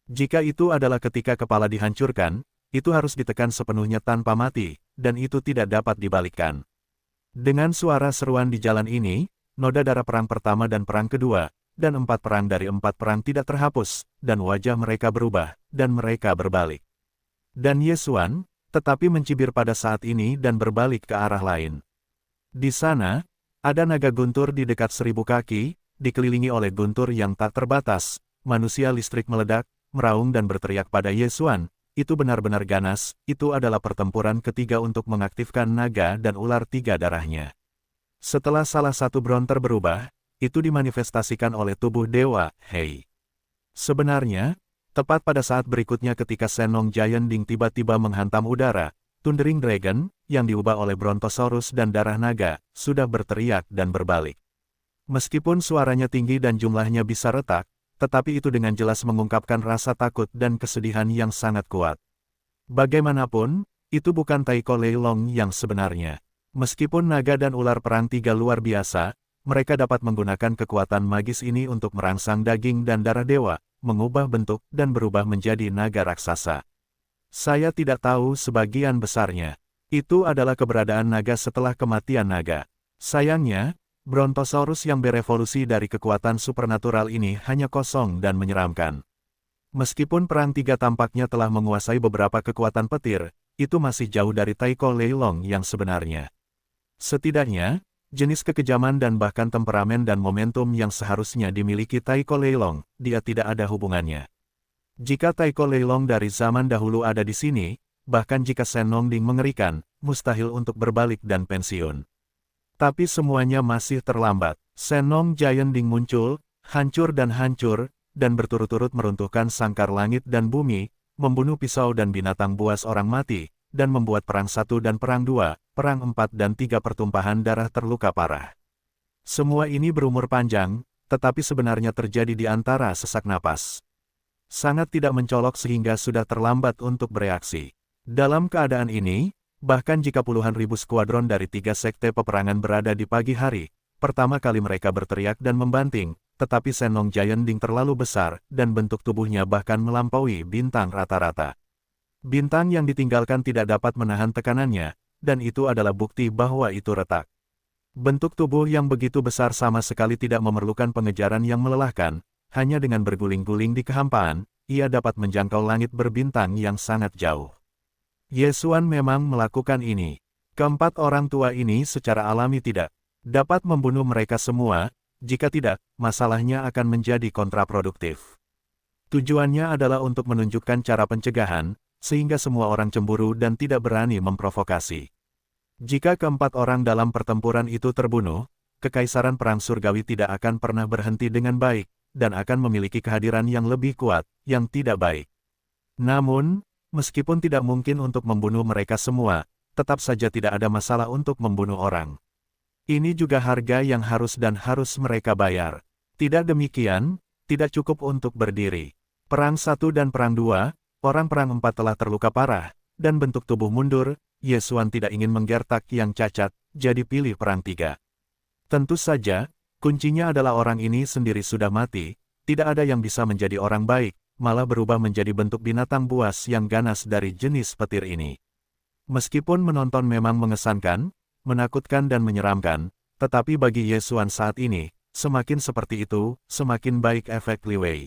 Jika itu adalah ketika kepala dihancurkan, itu harus ditekan sepenuhnya tanpa mati, dan itu tidak dapat dibalikkan. Dengan suara seruan di jalan ini, noda darah perang pertama dan perang kedua, dan 4 perang dari 4 perang tidak terhapus, dan wajah mereka berubah, dan mereka berbalik. Dan Yesuan, tetapi mencibir pada saat ini dan berbalik ke arah lain. Di sana, ada naga guntur di dekat 1000 kaki, dikelilingi oleh guntur yang tak terbatas, manusia listrik meledak, meraung dan berteriak pada Yesuan, itu benar-benar ganas, itu adalah pertempuran ketiga untuk mengaktifkan naga dan ular tiga darahnya. Setelah salah satu bronter berubah, itu dimanifestasikan oleh tubuh Dewa Hei. Sebenarnya, tepat pada saat berikutnya ketika Senong Giant Ding tiba-tiba menghantam udara, Thundering Dragon, yang diubah oleh Brontosaurus dan darah naga, sudah berteriak dan berbalik. Meskipun suaranya tinggi dan jumlahnya bisa retak, tetapi itu dengan jelas mengungkapkan rasa takut dan kesedihan yang sangat kuat. Bagaimanapun, itu bukan Taiko Lei Long yang sebenarnya. Meskipun naga dan ular perang tiga luar biasa, mereka dapat menggunakan kekuatan magis ini untuk merangsang daging dan darah dewa, mengubah bentuk dan berubah menjadi naga raksasa. Saya tidak tahu sebagian besarnya. Itu adalah keberadaan naga setelah kematian naga. Sayangnya, Brontosaurus yang berevolusi dari kekuatan supernatural ini hanya kosong dan menyeramkan. Meskipun perang tiga tampaknya telah menguasai beberapa kekuatan petir, itu masih jauh dari Taiko Lei Long yang sebenarnya. Setidaknya, jenis kekejaman dan bahkan temperamen dan momentum yang seharusnya dimiliki Taiko Lei Long, dia tidak ada hubungannya. Jika Taiko Lei Long dari zaman dahulu ada di sini, bahkan jika Senong Ding mengerikan, mustahil untuk berbalik dan pensiun. Tapi semuanya masih terlambat. Senong Giant Ding muncul, hancur, dan berturut-turut meruntuhkan sangkar langit dan bumi, membunuh pisau dan binatang buas orang mati, dan membuat perang 1 dan perang 2, perang 4 dan 3 pertumpahan darah terluka parah. Semua ini berumur panjang, tetapi sebenarnya terjadi di antara sesak napas. Sangat tidak mencolok sehingga sudah terlambat untuk bereaksi. Dalam keadaan ini, bahkan jika puluhan ribu skuadron dari 3 sekte peperangan berada di pagi hari, pertama kali mereka berteriak dan membanting, tetapi Senong Giant Ding terlalu besar, dan bentuk tubuhnya bahkan melampaui bintang rata-rata. Bintang yang ditinggalkan tidak dapat menahan tekanannya, dan itu adalah bukti bahwa itu retak. Bentuk tubuh yang begitu besar sama sekali tidak memerlukan pengejaran yang melelahkan, hanya dengan berguling-guling di kehampaan, ia dapat menjangkau langit berbintang yang sangat jauh. Ye Xuan memang melakukan ini. Keempat orang tua ini secara alami tidak dapat membunuh mereka semua, jika tidak, masalahnya akan menjadi kontraproduktif. Tujuannya adalah untuk menunjukkan cara pencegahan, sehingga semua orang cemburu dan tidak berani memprovokasi. Jika keempat orang dalam pertempuran itu terbunuh, Kekaisaran Perang Surgawi tidak akan pernah berhenti dengan baik, dan akan memiliki kehadiran yang lebih kuat, yang tidak baik. Namun, meskipun tidak mungkin untuk membunuh mereka semua, tetap saja tidak ada masalah untuk membunuh orang. Ini juga harga yang harus mereka bayar. Tidak demikian, tidak cukup untuk berdiri. Perang 1 dan Perang 2, orang Perang 4 telah terluka parah, dan bentuk tubuh mundur, Ye Xuan tidak ingin menggertak yang cacat, jadi pilih Perang 3. Tentu saja, kuncinya adalah orang ini sendiri sudah mati, tidak ada yang bisa menjadi orang baik, malah berubah menjadi bentuk binatang buas yang ganas dari jenis petir ini. Meskipun menonton memang mengesankan, menakutkan dan menyeramkan, tetapi bagi Ye Xuan saat ini, semakin seperti itu, semakin baik efek Li Wei.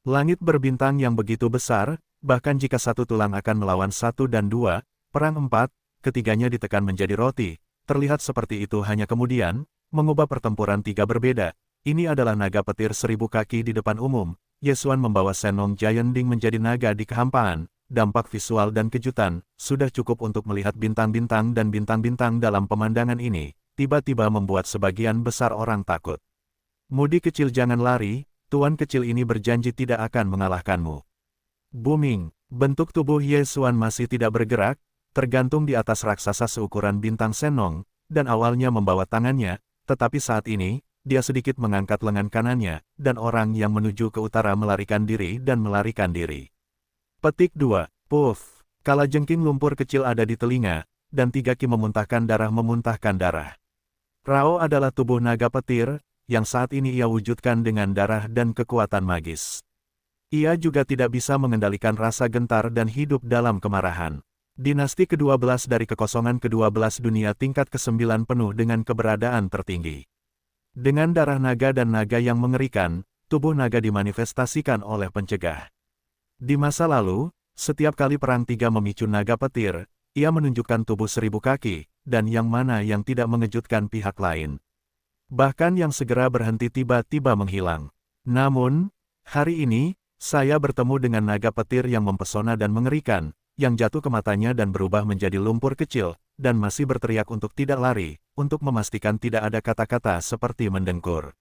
Langit berbintang yang begitu besar, bahkan jika satu tulang akan melawan 1 dan 2, perang 4, ketiganya ditekan menjadi roti, terlihat seperti itu hanya kemudian, mengubah pertempuran 3 berbeda. Ini adalah naga petir 1000 kaki di depan umum. Ye Xuan membawa Senong Giant Ding menjadi naga di kehampaan. Dampak visual dan kejutan, sudah cukup untuk melihat bintang-bintang dan bintang-bintang dalam pemandangan ini, tiba-tiba membuat sebagian besar orang takut. Mudi kecil jangan lari, tuan kecil ini berjanji tidak akan mengalahkanmu. Booming, bentuk tubuh Ye Xuan masih tidak bergerak, tergantung di atas raksasa seukuran bintang Senong, dan awalnya membawa tangannya, tetapi saat ini, dia sedikit mengangkat lengan kanannya, dan orang yang menuju ke utara melarikan diri dan melarikan diri. Petik 2. Puff. Kalajengking lumpur kecil ada di telinga, dan 3 ki memuntahkan darah. Rao adalah tubuh naga petir, yang saat ini ia wujudkan dengan darah dan kekuatan magis. Ia juga tidak bisa mengendalikan rasa gentar dan hidup dalam kemarahan. Dinasti ke-12 dari kekosongan ke-12 dunia tingkat ke-9 penuh dengan keberadaan tertinggi. Dengan darah naga dan naga yang mengerikan, tubuh naga dimanifestasikan oleh pencegah. Di masa lalu, setiap kali perang 3 memicu naga petir, ia menunjukkan tubuh 1000 kaki, dan yang mana yang tidak mengejutkan pihak lain. Bahkan yang segera berhenti tiba-tiba menghilang. Namun, hari ini, Saya bertemu dengan naga petir yang mempesona dan mengerikan, yang jatuh ke matanya dan berubah menjadi lumpur kecil, dan masih berteriak untuk tidak lari, untuk memastikan tidak ada kata-kata seperti mendengkur.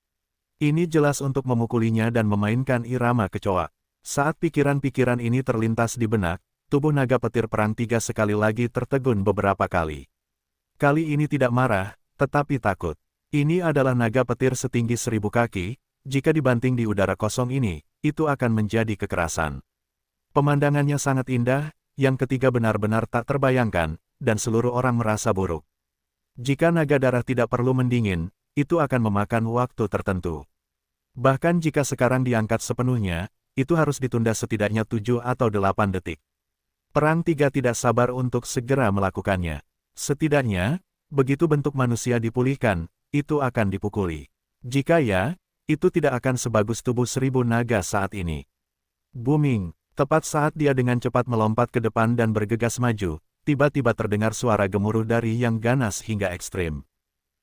Ini jelas untuk memukulinya dan memainkan irama kecoa. Saat pikiran-pikiran ini terlintas di benak, tubuh naga petir perang 3 sekali lagi tertegun beberapa kali. Kali ini tidak marah, tetapi takut. Ini adalah naga petir setinggi 1000 kaki, jika dibanting di udara kosong ini, itu akan menjadi kekerasan. Pemandangannya sangat indah, yang ketiga benar-benar tak terbayangkan, dan seluruh orang merasa buruk. Jika naga darah tidak perlu mendingin, itu akan memakan waktu tertentu. Bahkan jika sekarang diangkat sepenuhnya, itu harus ditunda setidaknya 7 atau 8 detik. Perang 3 tidak sabar untuk segera melakukannya. Setidaknya, begitu bentuk manusia dipulihkan, itu akan dipukuli. Jika ya, itu tidak akan sebagus tubuh 1000 naga saat ini. Booming, tepat saat dia dengan cepat melompat ke depan dan bergegas maju, tiba-tiba terdengar suara gemuruh dari yang ganas hingga ekstrim.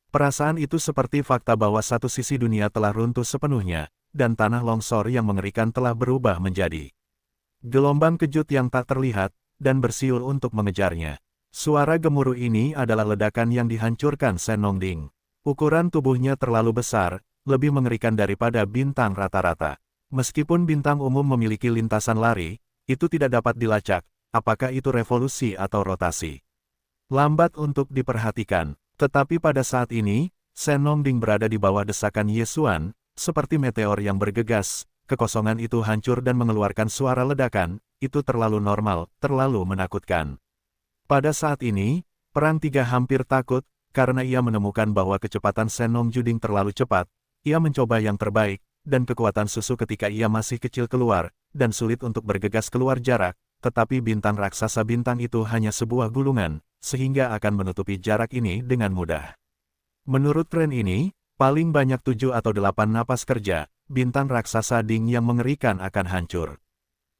Perasaan itu seperti fakta bahwa satu sisi dunia telah runtuh sepenuhnya, dan tanah longsor yang mengerikan telah berubah menjadi gelombang kejut yang tak terlihat, dan bersiul untuk mengejarnya. Suara gemuruh ini adalah ledakan yang dihancurkan Senongding. Ukuran tubuhnya terlalu besar, lebih mengerikan daripada bintang rata-rata. Meskipun bintang umum memiliki lintasan lari, itu tidak dapat dilacak, apakah itu revolusi atau rotasi. Lambat untuk diperhatikan, tetapi pada saat ini, Senongding berada di bawah desakan Yesuan, seperti meteor yang bergegas, kekosongan itu hancur dan mengeluarkan suara ledakan, itu terlalu normal, terlalu menakutkan. Pada saat ini, Perang 3 hampir takut, karena ia menemukan bahwa kecepatan Senongjuding terlalu cepat, ia mencoba yang terbaik, dan kekuatan susu ketika ia masih kecil keluar, dan sulit untuk bergegas keluar jarak, tetapi bintang raksasa bintang itu hanya sebuah gulungan, sehingga akan menutupi jarak ini dengan mudah. Menurut tren ini, paling banyak 7 atau 8 napas kerja, bintang raksasa Ding yang mengerikan akan hancur.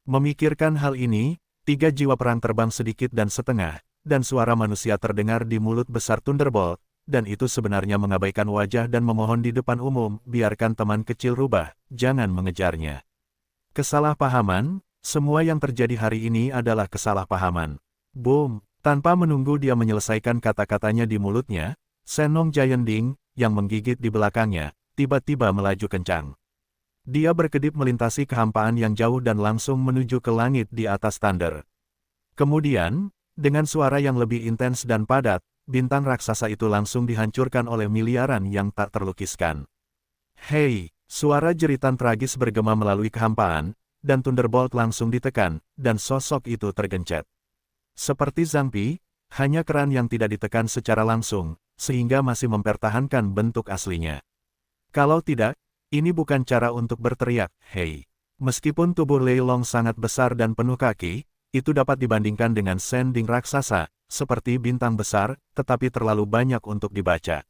Memikirkan hal ini, 3 jiwa perang terbang sedikit dan setengah, dan suara manusia terdengar di mulut besar Thunderbolt, dan itu sebenarnya mengabaikan wajah dan memohon di depan umum, biarkan teman kecil rubah, jangan mengejarnya. Kesalahpahaman, semua yang terjadi hari ini adalah kesalahpahaman. Boom, tanpa menunggu dia menyelesaikan kata-katanya di mulutnya, Senong Giant Ding, yang menggigit di belakangnya, tiba-tiba melaju kencang. Dia berkedip melintasi kehampaan yang jauh dan langsung menuju ke langit di atas Thunder. Kemudian, dengan suara yang lebih intens dan padat, bintang raksasa itu langsung dihancurkan oleh miliaran yang tak terlukiskan. Hei, suara jeritan tragis bergema melalui kehampaan, dan Thunderbolt langsung ditekan, dan sosok itu tergencet. Seperti Zhangpi, hanya keran yang tidak ditekan secara langsung, sehingga masih mempertahankan bentuk aslinya. Kalau tidak, ini bukan cara untuk berteriak, hei. Meskipun tubuh Lei Long sangat besar dan penuh kaki, itu dapat dibandingkan dengan Sending raksasa, seperti bintang besar, tetapi terlalu banyak untuk dibaca.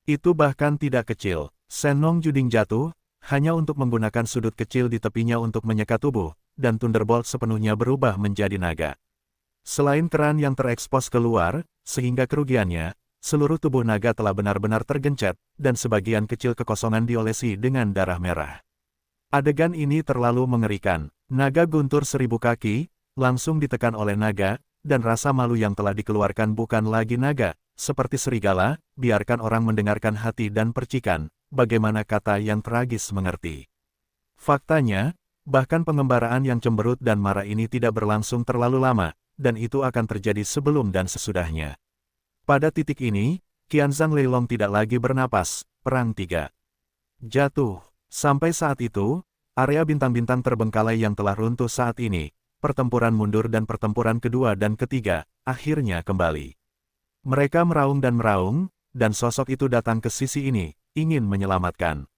Itu bahkan tidak kecil. Senongjuding jatuh, hanya untuk menggunakan sudut kecil di tepinya untuk menyeka tubuh, dan Thunderbolt sepenuhnya berubah menjadi naga. Selain keran yang terekspos keluar, sehingga kerugiannya, seluruh tubuh naga telah benar-benar tergencet, dan sebagian kecil kekosongan diolesi dengan darah merah. Adegan ini terlalu mengerikan. Naga guntur 1000 kaki, langsung ditekan oleh naga, dan rasa malu yang telah dikeluarkan bukan lagi naga, seperti serigala, biarkan orang mendengarkan hati dan percikan, bagaimana kata yang tragis mengerti. Faktanya, bahkan pengembaraan yang cemberut dan marah ini tidak berlangsung terlalu lama, dan itu akan terjadi sebelum dan sesudahnya. Pada titik ini, Qianzhang Lei Long tidak lagi bernapas, Perang 3 jatuh. Sampai saat itu, area bintang-bintang terbengkalai yang telah runtuh saat ini, pertempuran mundur dan pertempuran kedua dan ketiga, akhirnya kembali. Mereka meraung, dan sosok itu datang ke sisi ini, ingin menyelamatkan.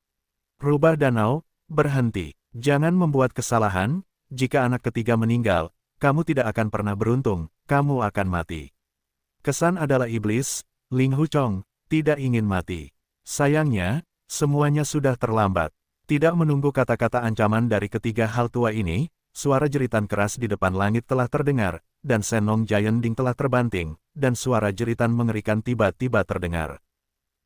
Rubah danau, berhenti. Jangan membuat kesalahan, jika anak ketiga meninggal, kamu tidak akan pernah beruntung, kamu akan mati. Kesan adalah iblis, Ling Huchong, tidak ingin mati. Sayangnya, semuanya sudah terlambat. Tidak menunggu kata-kata ancaman dari ketiga hal tua ini, suara jeritan keras di depan langit telah terdengar, dan Senong Giant Ding telah terbanting, dan suara jeritan mengerikan tiba-tiba terdengar.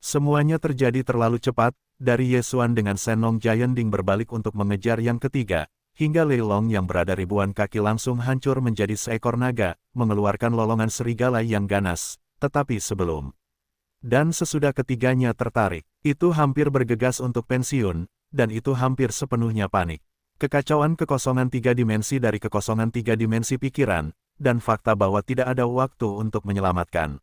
Semuanya terjadi terlalu cepat, dari Yesuan dengan Senong Giant Ding berbalik untuk mengejar yang ketiga, hingga Lei Long yang berada ribuan kaki langsung hancur menjadi seekor naga, mengeluarkan lolongan serigala yang ganas, tetapi sebelum dan sesudah ketiganya tertarik, itu hampir bergegas untuk pensiun, dan itu hampir sepenuhnya panik. Kekacauan kekosongan tiga dimensi dari kekosongan tiga dimensi pikiran, dan fakta bahwa tidak ada waktu untuk menyelamatkan.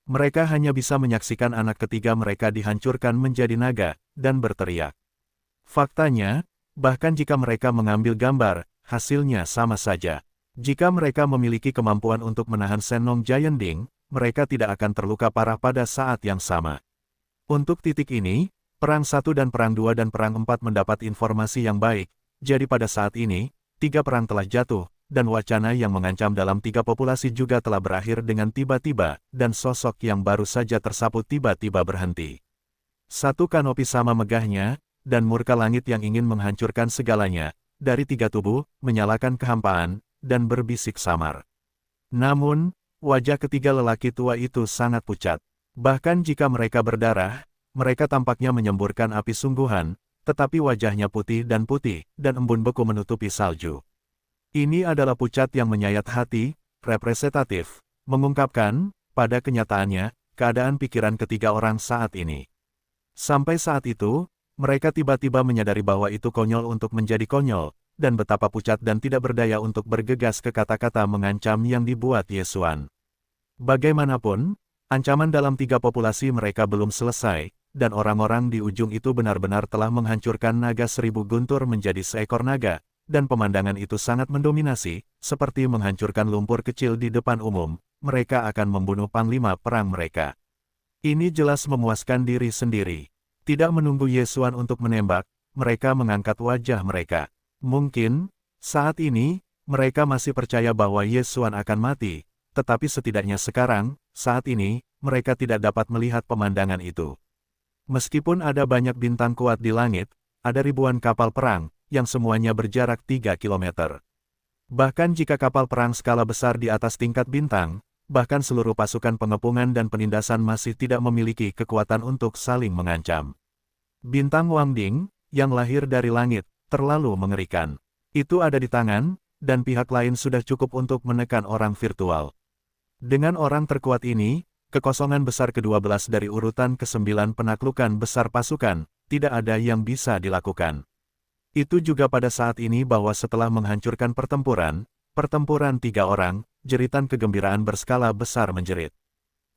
Mereka hanya bisa menyaksikan anak ketiga mereka dihancurkan menjadi naga, dan berteriak. Faktanya, bahkan jika mereka mengambil gambar, hasilnya sama saja. Jika mereka memiliki kemampuan untuk menahan Senong Giant Ding, mereka tidak akan terluka parah pada saat yang sama. Untuk titik ini, Perang 1 dan Perang 2 dan Perang 4 mendapat informasi yang baik, jadi pada saat ini, 3 perang telah jatuh, dan wacana yang mengancam dalam 3 populasi juga telah berakhir dengan tiba-tiba, dan sosok yang baru saja tersapu tiba-tiba berhenti. Satu kanopi sama megahnya, dan murka langit yang ingin menghancurkan segalanya, dari 3 tubuh, menyalakan kehampaan, dan berbisik samar. Namun, wajah ketiga lelaki tua itu sangat pucat. Bahkan jika mereka berdarah, mereka tampaknya menyemburkan api sungguhan, tetapi wajahnya putih, dan embun beku menutupi salju. Ini adalah pucat yang menyayat hati, representatif, mengungkapkan, pada kenyataannya, keadaan pikiran ketiga orang saat ini. Sampai saat itu, mereka tiba-tiba menyadari bahwa itu konyol untuk menjadi konyol, dan betapa pucat dan tidak berdaya untuk bergegas ke kata-kata mengancam yang dibuat Yesuan. Bagaimanapun, ancaman dalam 3 populasi mereka belum selesai, dan orang-orang di ujung itu benar-benar telah menghancurkan naga 1000 guntur menjadi seekor naga, dan pemandangan itu sangat mendominasi, seperti menghancurkan lumpur kecil di depan umum, mereka akan membunuh panglima perang mereka. Ini jelas memuaskan diri sendiri. Tidak menunggu Yesuan untuk menembak, mereka mengangkat wajah mereka. Mungkin, saat ini, mereka masih percaya bahwa Yesuan akan mati, tetapi setidaknya sekarang, saat ini, mereka tidak dapat melihat pemandangan itu. Meskipun ada banyak bintang kuat di langit, ada ribuan kapal perang, yang semuanya berjarak 3 km. Bahkan jika kapal perang skala besar di atas tingkat bintang, bahkan seluruh pasukan pengepungan dan penindasan masih tidak memiliki kekuatan untuk saling mengancam. Bintang Wang Ding, yang lahir dari langit, terlalu mengerikan. Itu ada di tangan, dan pihak lain sudah cukup untuk menekan orang virtual. Dengan orang terkuat ini, kekosongan besar ke-12 dari urutan ke-9 penaklukan besar pasukan, tidak ada yang bisa dilakukan. Itu juga pada saat ini bahwa setelah menghancurkan pertempuran 3 orang, jeritan kegembiraan berskala besar menjerit.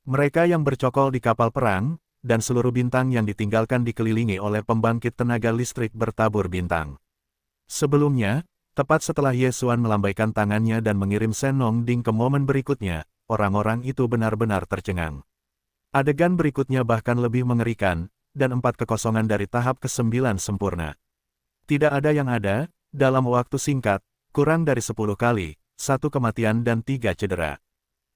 Mereka yang bercokol di kapal perang, dan seluruh bintang yang ditinggalkan dikelilingi oleh pembangkit tenaga listrik bertabur bintang. Sebelumnya, tepat setelah Yesuan melambaikan tangannya dan mengirim Senong Ding ke momen berikutnya, orang-orang itu benar-benar tercengang. Adegan berikutnya bahkan lebih mengerikan, dan 4 kekosongan dari tahap ke-9 sempurna. Tidak ada yang ada, dalam waktu singkat, kurang dari 10 kali, 1 kematian dan 3 cedera.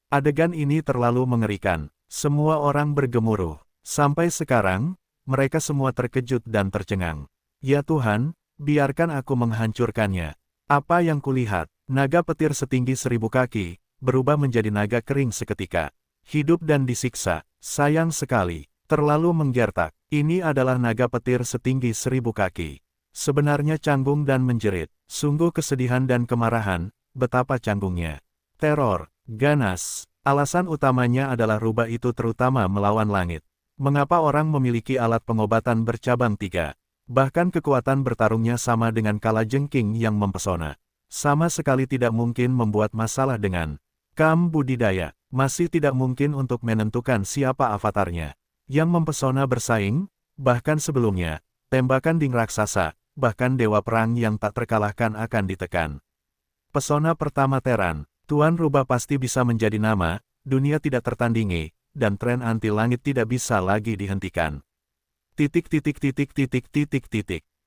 Adegan ini terlalu mengerikan, semua orang bergemuruh. Sampai sekarang, mereka semua terkejut dan tercengang. Ya Tuhan, biarkan aku menghancurkannya. Apa yang kulihat, naga petir setinggi 1000 kaki, berubah menjadi naga kering seketika. Hidup dan disiksa, sayang sekali, terlalu menggertak. Ini adalah naga petir setinggi 1000 kaki. Sebenarnya canggung dan menjerit, sungguh kesedihan dan kemarahan, betapa canggungnya. Teror, ganas, alasan utamanya adalah rubah itu terutama melawan langit. Mengapa orang memiliki alat pengobatan bercabang 3? Bahkan kekuatan bertarungnya sama dengan kalajengking yang mempesona. Sama sekali tidak mungkin membuat masalah dengan kam budidaya. Masih tidak mungkin untuk menentukan siapa avatarnya. Yang mempesona bersaing, bahkan sebelumnya, tembakan Ding raksasa, bahkan dewa perang yang tak terkalahkan akan ditekan. Pesona pertama Teran, Tuan Rubah pasti bisa menjadi nama, dunia tidak tertandingi, dan tren anti langit tidak bisa lagi dihentikan.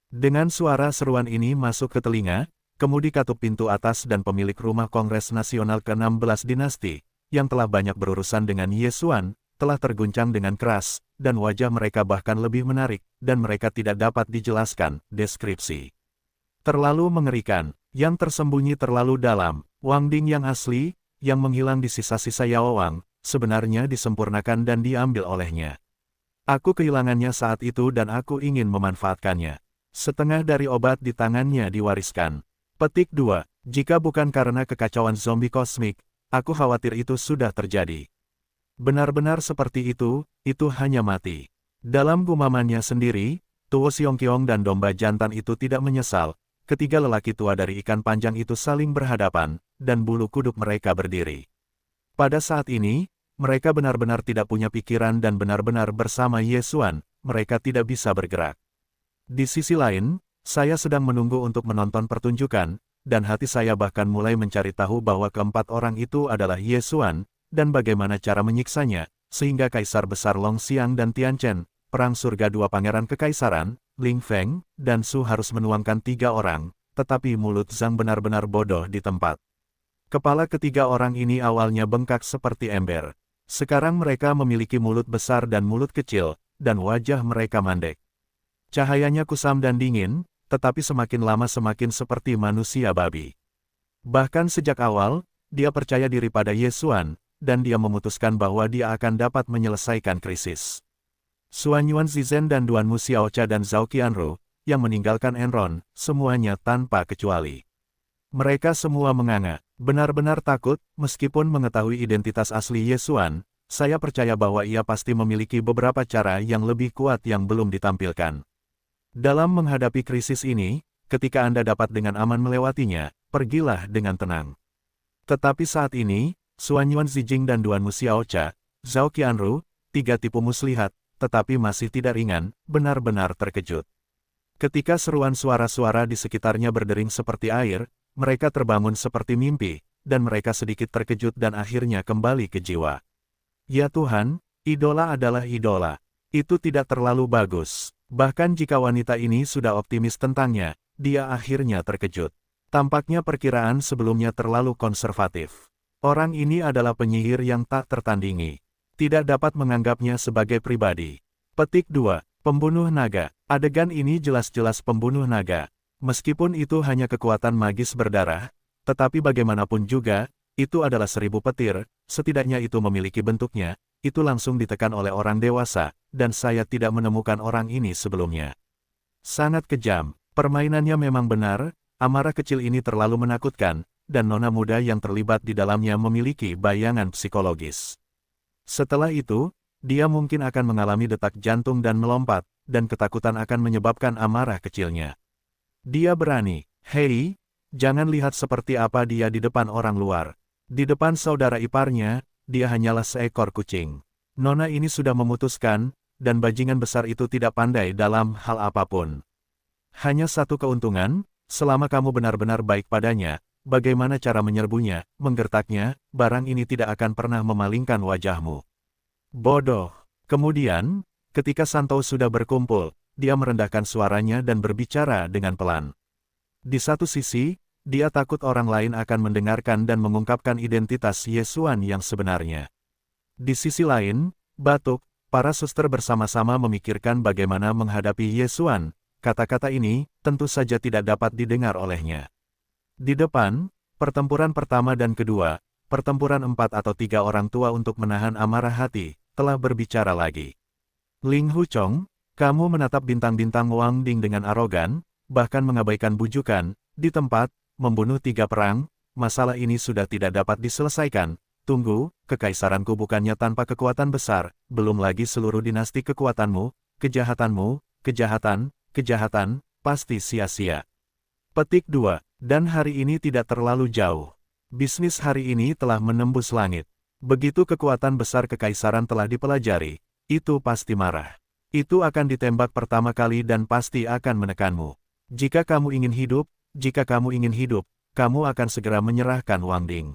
Dengan suara seruan ini masuk ke telinga, kemudi katup pintu atas dan pemilik rumah Kongres Nasional ke-16 dinasti, yang telah banyak berurusan dengan Yesuan, telah terguncang dengan keras, dan wajah mereka bahkan lebih menarik, dan mereka tidak dapat dijelaskan. Deskripsi terlalu mengerikan, yang tersembunyi terlalu dalam. Wang Ding yang asli, yang menghilang di sisa-sisa Yao Wang, sebenarnya disempurnakan dan diambil olehnya. Aku kehilangannya saat itu dan aku ingin memanfaatkannya. Setengah dari obat di tangannya diwariskan. Petik 2. Jika bukan karena kekacauan zombie kosmik, aku khawatir itu sudah terjadi. Benar-benar seperti itu hanya mati. Dalam gumamannya sendiri, Tuo Xiongqiong dan domba jantan itu tidak menyesal. Ketiga lelaki tua dari ikan panjang itu saling berhadapan, dan bulu kuduk mereka berdiri. Pada saat ini, mereka benar-benar tidak punya pikiran dan benar-benar bersama Ye Xuan, mereka tidak bisa bergerak. Di sisi lain, saya sedang menunggu untuk menonton pertunjukan, dan hati saya bahkan mulai mencari tahu bahwa keempat orang itu adalah Ye Xuan, dan bagaimana cara menyiksanya, sehingga Kaisar Besar Long Xiang dan Tian Chen, perang surga dua pangeran kekaisaran, Ling Feng, dan Su harus menuangkan 3 orang, tetapi mulut Zhang benar-benar bodoh di tempat. Kepala ketiga orang ini awalnya bengkak seperti ember. Sekarang mereka memiliki mulut besar dan mulut kecil, dan wajah mereka mandek. Cahayanya kusam dan dingin, tetapi semakin lama semakin seperti manusia babi. Bahkan sejak awal, dia percaya diri pada Ye Xuan, dan dia memutuskan bahwa dia akan dapat menyelesaikan krisis. Xuan Yuan Zizhen dan Duan Mu Xiaocha dan Zhao Qianru, yang meninggalkan Enron, semuanya tanpa kecuali. Mereka semua menganga, benar-benar takut, meskipun mengetahui identitas asli Ye Xuan, saya percaya bahwa ia pasti memiliki beberapa cara yang lebih kuat yang belum ditampilkan. Dalam menghadapi krisis ini, ketika Anda dapat dengan aman melewatinya, pergilah dengan tenang. Tetapi saat ini, Xuan Yuan Zijing dan Duan Mu Xiaocha, Zhao Qianru, 3 tipu muslihat, tetapi masih tidak ringan, benar-benar terkejut. Ketika seruan suara-suara di sekitarnya berdering seperti air, mereka terbangun seperti mimpi, dan mereka sedikit terkejut dan akhirnya kembali ke jiwa. Ya Tuhan, idola adalah idola. Itu tidak terlalu bagus. Bahkan jika wanita ini sudah optimis tentangnya, dia akhirnya terkejut. Tampaknya perkiraan sebelumnya terlalu konservatif. Orang ini adalah penyihir yang tak tertandingi. Tidak dapat menganggapnya sebagai pribadi. Petik 2. Pembunuh naga. Adegan ini jelas-jelas pembunuh naga. Meskipun itu hanya kekuatan magis berdarah, tetapi bagaimanapun juga, itu adalah 1000 petir, setidaknya itu memiliki bentuknya, itu langsung ditekan oleh orang dewasa, dan saya tidak menemukan orang ini sebelumnya. Sangat kejam, permainannya memang benar, amarah kecil ini terlalu menakutkan, dan nona muda yang terlibat di dalamnya memiliki bayangan psikologis. Setelah itu, dia mungkin akan mengalami detak jantung dan melompat, dan ketakutan akan menyebabkan amarah kecilnya. Dia berani, hei, jangan lihat seperti apa dia di depan orang luar. Di depan saudara iparnya, dia hanyalah seekor kucing. Nona ini sudah memutuskan, dan bajingan besar itu tidak pandai dalam hal apapun. Hanya satu keuntungan, selama kamu benar-benar baik padanya, bagaimana cara menyerbunya, menggertaknya, barang ini tidak akan pernah memalingkan wajahmu. Bodoh. Kemudian, ketika Santou sudah berkumpul, dia merendahkan suaranya dan berbicara dengan pelan. Di satu sisi, dia takut orang lain akan mendengarkan dan mengungkapkan identitas Ye Xuan yang sebenarnya. Di sisi lain, batuk, para suster bersama-sama memikirkan bagaimana menghadapi Ye Xuan. Kata-kata ini, tentu saja tidak dapat didengar olehnya. Di depan, pertempuran pertama dan kedua, pertempuran 4 atau 3 orang tua untuk menahan amarah hati, telah berbicara lagi. Ling Huchong, kamu menatap bintang-bintang Wang Ding dengan arogan, bahkan mengabaikan bujukan, di tempat, membunuh 3 perang, masalah ini sudah tidak dapat diselesaikan. Tunggu, kekaisaranku bukannya tanpa kekuatan besar, belum lagi seluruh dinasti kekuatanmu, kejahatan, kejahatan, pasti sia-sia. Petik 2, dan hari ini tidak terlalu jauh. Bisnis hari ini telah menembus langit. Begitu kekuatan besar kekaisaran telah dipelajari, itu pasti marah. Itu akan ditembak pertama kali dan pasti akan menekanmu. Jika kamu ingin hidup, kamu akan segera menyerahkan Wang Ding.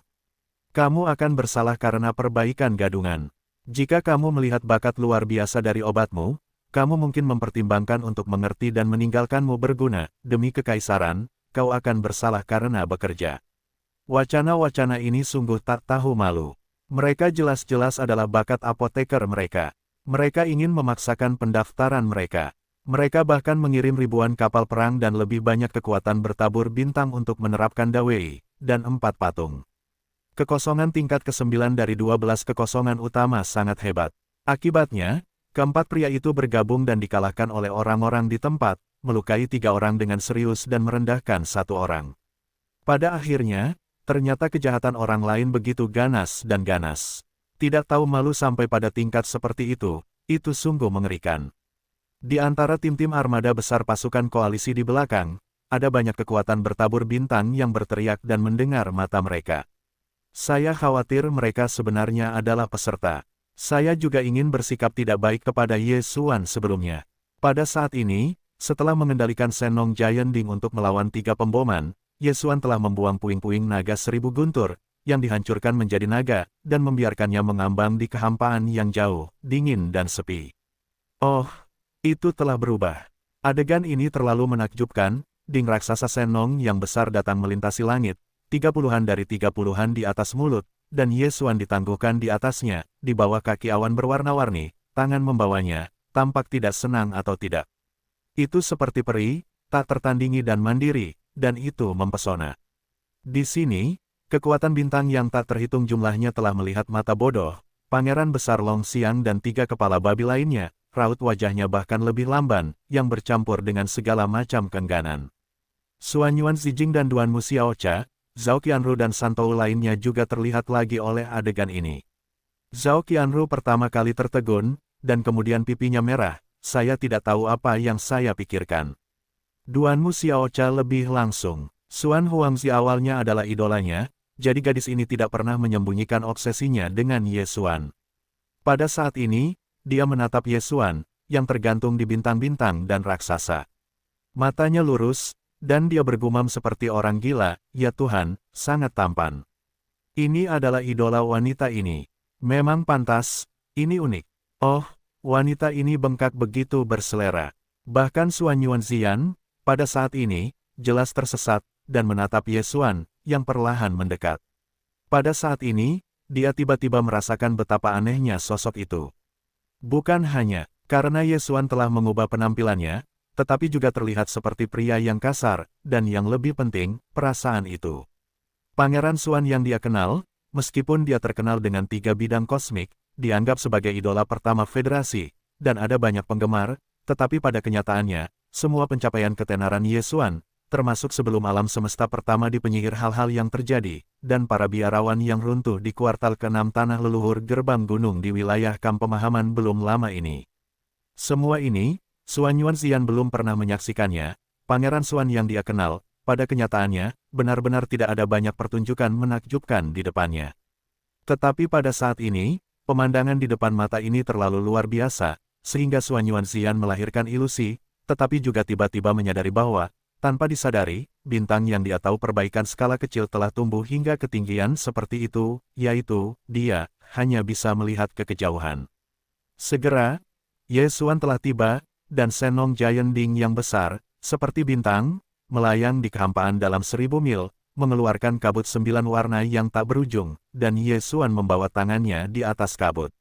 Kamu akan bersalah karena perbaikan gadungan. Jika kamu melihat bakat luar biasa dari obatmu, kamu mungkin mempertimbangkan untuk mengerti dan meninggalkanmu berguna, demi kekaisaran, kau akan bersalah karena bekerja. Wacana-wacana ini sungguh tak tahu malu. Mereka jelas-jelas adalah bakat apoteker mereka. Mereka ingin memaksakan pendaftaran mereka. Mereka bahkan mengirim ribuan kapal perang dan lebih banyak kekuatan bertabur bintang untuk menerapkan Dawei, dan 4 patung. Kekosongan tingkat ke-9 dari 12 kekosongan utama sangat hebat. Akibatnya, keempat pria itu bergabung dan dikalahkan oleh orang-orang di tempat, melukai 3 orang dengan serius dan merendahkan 1 orang. Pada akhirnya, ternyata kejahatan orang lain begitu ganas dan ganas. Tidak tahu malu sampai pada tingkat seperti itu sungguh mengerikan. Di antara tim-tim armada besar pasukan koalisi di belakang, ada banyak kekuatan bertabur bintang yang berteriak dan mendengar mata mereka. Saya khawatir mereka sebenarnya adalah peserta. Saya juga ingin bersikap tidak baik kepada Ye Xuan sebelumnya. Pada saat ini, setelah mengendalikan Senong Giant Ding untuk melawan 3 pemboman, Ye Xuan telah membuang puing-puing naga 1000 guntur, yang dihancurkan menjadi naga, dan membiarkannya mengambang di kehampaan yang jauh, dingin dan sepi. Oh, itu telah berubah. Adegan ini terlalu menakjubkan. Ding raksasa Senong yang besar datang melintasi langit, 30-an dari 30-an di atas mulut, dan Ye Xuan ditangguhkan di atasnya, di bawah kaki awan berwarna-warni, tangan membawanya, tampak tidak senang atau tidak. Itu seperti peri, tak tertandingi dan mandiri, dan itu mempesona. Di sini, kekuatan bintang yang tak terhitung jumlahnya telah melihat mata bodoh, Pangeran Besar Long Xiang dan 3 kepala babi lainnya, raut wajahnya bahkan lebih lamban, yang bercampur dengan segala macam keengganan. Xuan Yuan Zijing dan Duan Mu Xiaocha, Zhao Qianru dan Santou lainnya juga terlihat lagi oleh adegan ini. Zhao Qianru pertama kali tertegun, dan kemudian pipinya merah, saya tidak tahu apa yang saya pikirkan. Duan Mu Xiaocha lebih langsung. Xuan Huangzi awalnya adalah idolanya, jadi gadis ini tidak pernah menyembunyikan obsesinya dengan Ye Xuan. Pada saat ini, dia menatap Ye Xuan, yang tergantung di bintang-bintang dan raksasa. Matanya lurus, dan dia bergumam seperti orang gila, ya Tuhan, sangat tampan. Ini adalah idola wanita ini. Memang pantas, ini unik. Oh, wanita ini bengkak begitu berselera. Bahkan Xuan Yuanzian, pada saat ini, jelas tersesat, dan menatap Ye Xuan, yang perlahan mendekat. Pada saat ini, dia tiba-tiba merasakan betapa anehnya sosok itu. Bukan hanya karena Ye Xuan telah mengubah penampilannya, tetapi juga terlihat seperti pria yang kasar, dan yang lebih penting, perasaan itu. Pangeran Xuan yang dia kenal, meskipun dia terkenal dengan 3 bidang kosmik, dianggap sebagai idola pertama federasi, dan ada banyak penggemar, tetapi pada kenyataannya, semua pencapaian ketenaran Ye Xuan, termasuk sebelum alam semesta pertama di penyihir hal-hal yang terjadi, dan para biarawan yang runtuh di kuartal ke-6 tanah leluhur gerbang gunung di wilayah kamp pemahaman belum lama ini. Semua ini, Xuan Yuanzian belum pernah menyaksikannya. Pangeran Xuan yang dia kenal, pada kenyataannya, benar-benar tidak ada banyak pertunjukan menakjubkan di depannya. Tetapi pada saat ini, pemandangan di depan mata ini terlalu luar biasa, sehingga Xuan Yuanzian melahirkan ilusi, tetapi juga tiba-tiba menyadari bahwa, tanpa disadari, bintang yang dia tahu perbaikan skala kecil telah tumbuh hingga ketinggian seperti itu, yaitu, dia hanya bisa melihat ke kejauhan. Segera, Ye Xuan telah tiba, dan Senong Giant Ding yang besar, seperti bintang, melayang di kehampaan dalam 1000 mil, mengeluarkan kabut 9 warna yang tak berujung, dan Ye Xuan membawa tangannya di atas kabut.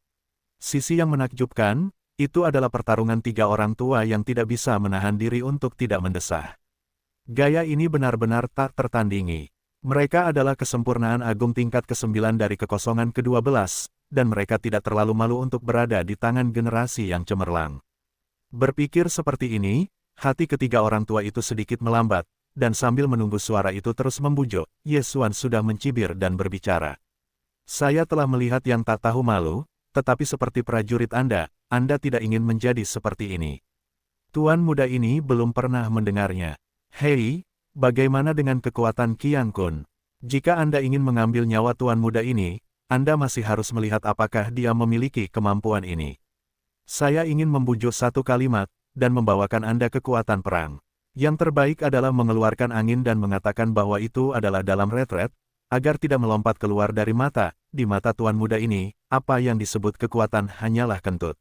Sisi yang menakjubkan, itu adalah pertarungan 3 orang tua yang tidak bisa menahan diri untuk tidak mendesah. Gaya ini benar-benar tak tertandingi. Mereka adalah kesempurnaan agung tingkat ke-9 dari kekosongan ke-12, dan mereka tidak terlalu malu untuk berada di tangan generasi yang cemerlang. Berpikir seperti ini, hati ketiga orang tua itu sedikit melambat, dan sambil menunggu suara itu terus membujuk, Ye Xuan sudah mencibir dan berbicara. Saya telah melihat yang tak tahu malu, tetapi seperti prajurit Anda tidak ingin menjadi seperti ini. Tuan muda ini belum pernah mendengarnya. Hei, bagaimana dengan kekuatan Qiang Kun? Jika Anda ingin mengambil nyawa tuan muda ini, Anda masih harus melihat apakah dia memiliki kemampuan ini. Saya ingin membujuk satu kalimat, dan membawakan Anda kekuatan perang. Yang terbaik adalah mengeluarkan angin dan mengatakan bahwa itu adalah dalam retret, agar tidak melompat keluar dari mata. Di mata tuan muda ini, apa yang disebut kekuatan hanyalah kentut.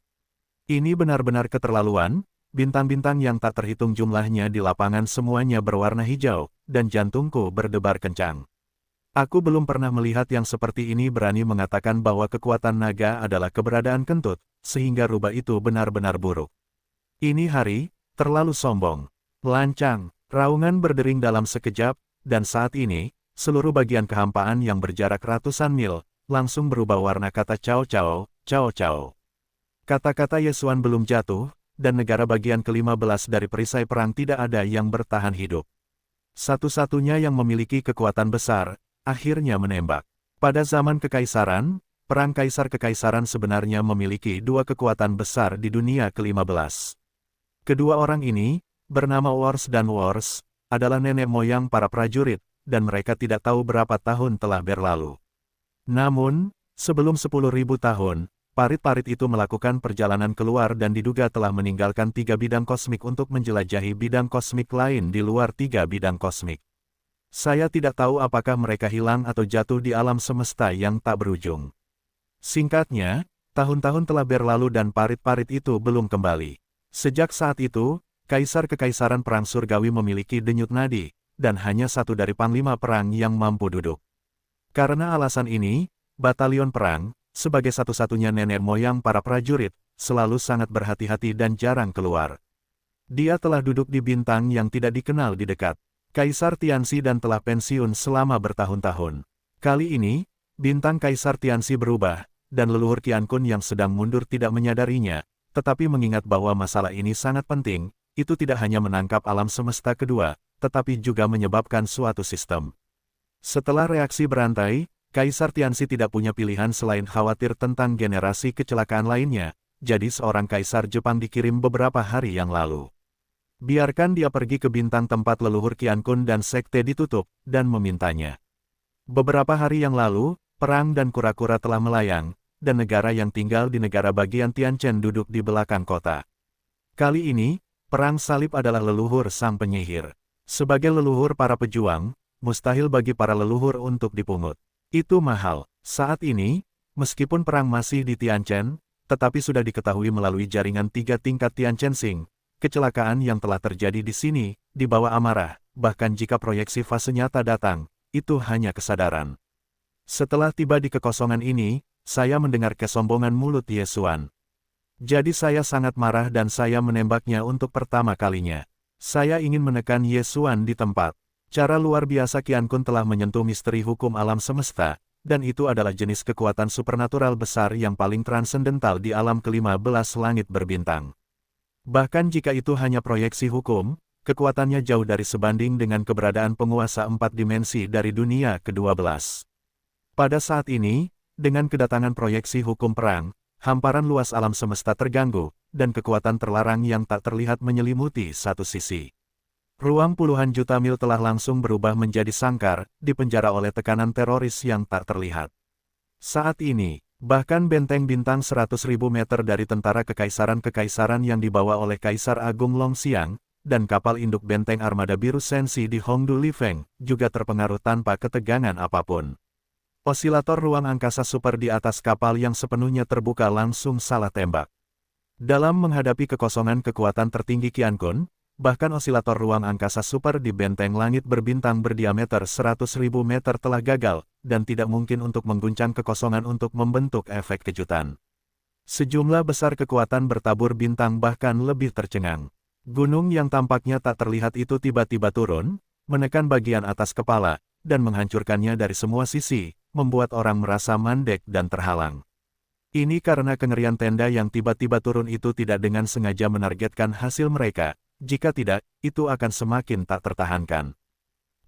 Ini benar-benar keterlaluan, bintang-bintang yang tak terhitung jumlahnya di lapangan semuanya berwarna hijau, dan jantungku berdebar kencang. Aku belum pernah melihat yang seperti ini berani mengatakan bahwa kekuatan naga adalah keberadaan kentut, sehingga rubah itu benar-benar buruk. Ini hari, terlalu sombong. Lancang, raungan berdering dalam sekejap, dan saat ini, seluruh bagian kehampaan yang berjarak ratusan mil, langsung berubah warna kata Cao Cao, Cao Cao. Kata-kata Ye Xuan belum jatuh, dan negara bagian ke-15 dari perisai perang tidak ada yang bertahan hidup. Satu-satunya yang memiliki kekuatan besar, akhirnya menembak. Pada zaman kekaisaran, perang kaisar-kekaisaran sebenarnya memiliki dua kekuatan besar di dunia ke-15. Kedua orang ini, bernama Wars dan Wars, adalah nenek moyang para prajurit, dan mereka tidak tahu berapa tahun telah berlalu. Namun, sebelum 10.000 tahun, parit-parit itu melakukan perjalanan keluar dan diduga telah meninggalkan 3 bidang kosmik untuk menjelajahi bidang kosmik lain di luar 3 bidang kosmik. Saya tidak tahu apakah mereka hilang atau jatuh di alam semesta yang tak berujung. Singkatnya, tahun-tahun telah berlalu dan parit-parit itu belum kembali. Sejak saat itu, Kaisar-Kekaisaran Perang Surgawi memiliki denyut nadi, dan hanya satu dari panglima perang yang mampu duduk. Karena alasan ini, batalion perang, sebagai satu-satunya nenek moyang para prajurit, selalu sangat berhati-hati dan jarang keluar. Dia telah duduk di bintang yang tidak dikenal di dekat Kaisar Tianzi dan telah pensiun selama bertahun-tahun. Kali ini, bintang Kaisar Tianzi berubah, dan leluhur Qian Kun yang sedang mundur tidak menyadarinya, tetapi mengingat bahwa masalah ini sangat penting, itu tidak hanya menangkap alam semesta kedua, tetapi juga menyebabkan suatu sistem. Setelah reaksi berantai, Kaisar Tianzi tidak punya pilihan selain khawatir tentang generasi kecelakaan lainnya, jadi seorang kaisar Jepang dikirim beberapa hari yang lalu. Biarkan dia pergi ke bintang tempat leluhur Qian Kun dan sekte ditutup, dan memintanya. Beberapa hari yang lalu, perang dan kura-kura telah melayang, dan negara yang tinggal di negara bagian Tianchen duduk di belakang kota. Kali ini, perang salib adalah leluhur sang penyihir. Sebagai leluhur para pejuang, mustahil bagi para leluhur untuk dipungut. Itu mahal. Saat ini, meskipun perang masih di Tianchen, tetapi sudah diketahui melalui jaringan 3 tingkat Tianchensing, kecelakaan yang telah terjadi di sini, dibawa amarah, bahkan jika proyeksi fase nyata datang, itu hanya kesadaran. Setelah tiba di kekosongan ini, saya mendengar kesombongan mulut Yesuan. Jadi saya sangat marah dan saya menembaknya untuk pertama kalinya. Saya ingin menekan Yesuan di tempat. Cara luar biasa Qian Kun telah menyentuh misteri hukum alam semesta, dan itu adalah jenis kekuatan supernatural besar yang paling transendental di alam ke-15 langit berbintang. Bahkan jika itu hanya proyeksi hukum, kekuatannya jauh dari sebanding dengan keberadaan penguasa 4 dimensi dari dunia ke-12. Pada saat ini, dengan kedatangan proyeksi hukum perang, hamparan luas alam semesta terganggu, dan kekuatan terlarang yang tak terlihat menyelimuti satu sisi. Ruang puluhan juta mil telah langsung berubah menjadi sangkar, dipenjara oleh tekanan teroris yang tak terlihat. Saat ini, bahkan benteng bintang 100.000 meter dari tentara kekaisaran-kekaisaran yang dibawa oleh Kaisar Agung Longxiang, dan kapal induk benteng armada biru Sensi di Hongdu Lifeng, juga terpengaruh tanpa ketegangan apapun. Osilator ruang angkasa super di atas kapal yang sepenuhnya terbuka langsung salah tembak. Dalam menghadapi kekosongan kekuatan tertinggi Qian Kun, bahkan osilator ruang angkasa super di benteng langit berbintang berdiameter 100.000 meter telah gagal, dan tidak mungkin untuk mengguncang kekosongan untuk membentuk efek kejutan. Sejumlah besar kekuatan bertabur bintang bahkan lebih tercengang. Gunung yang tampaknya tak terlihat itu tiba-tiba turun, menekan bagian atas kepala, dan menghancurkannya dari semua sisi, membuat orang merasa mandek dan terhalang. Ini karena kengerian tenda yang tiba-tiba turun itu tidak dengan sengaja menargetkan hasil mereka. Jika tidak, itu akan semakin tak tertahankan.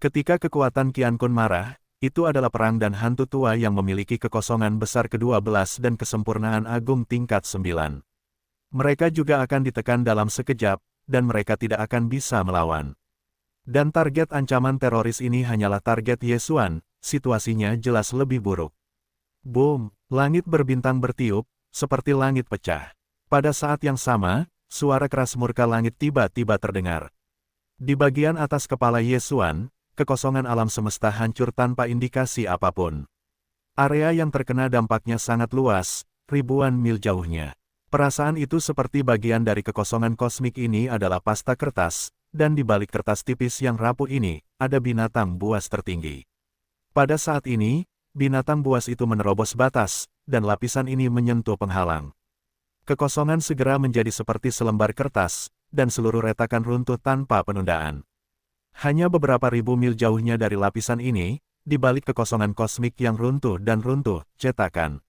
Ketika kekuatan Qian Kun marah, itu adalah perang dan hantu tua yang memiliki kekosongan besar ke-12 dan kesempurnaan agung tingkat 9. Mereka juga akan ditekan dalam sekejap, dan mereka tidak akan bisa melawan. Dan target ancaman teroris ini hanyalah target Yesuan, situasinya jelas lebih buruk. Boom, langit berbintang bertiup, seperti langit pecah. Pada saat yang sama, suara keras murka langit tiba-tiba terdengar. Di bagian atas kepala Yesuan, kekosongan alam semesta hancur tanpa indikasi apapun. Area yang terkena dampaknya sangat luas, ribuan mil jauhnya. Perasaan itu seperti bagian dari kekosongan kosmik ini adalah pasta kertas, dan di balik kertas tipis yang rapuh ini, ada binatang buas tertinggi. Pada saat ini, binatang buas itu menerobos batas, dan lapisan ini menyentuh penghalang. Kekosongan segera menjadi seperti selembar kertas, dan seluruh retakan runtuh tanpa penundaan. Hanya beberapa ribu mil jauhnya dari lapisan ini, di balik kekosongan kosmik yang runtuh dan runtuh, cetakan.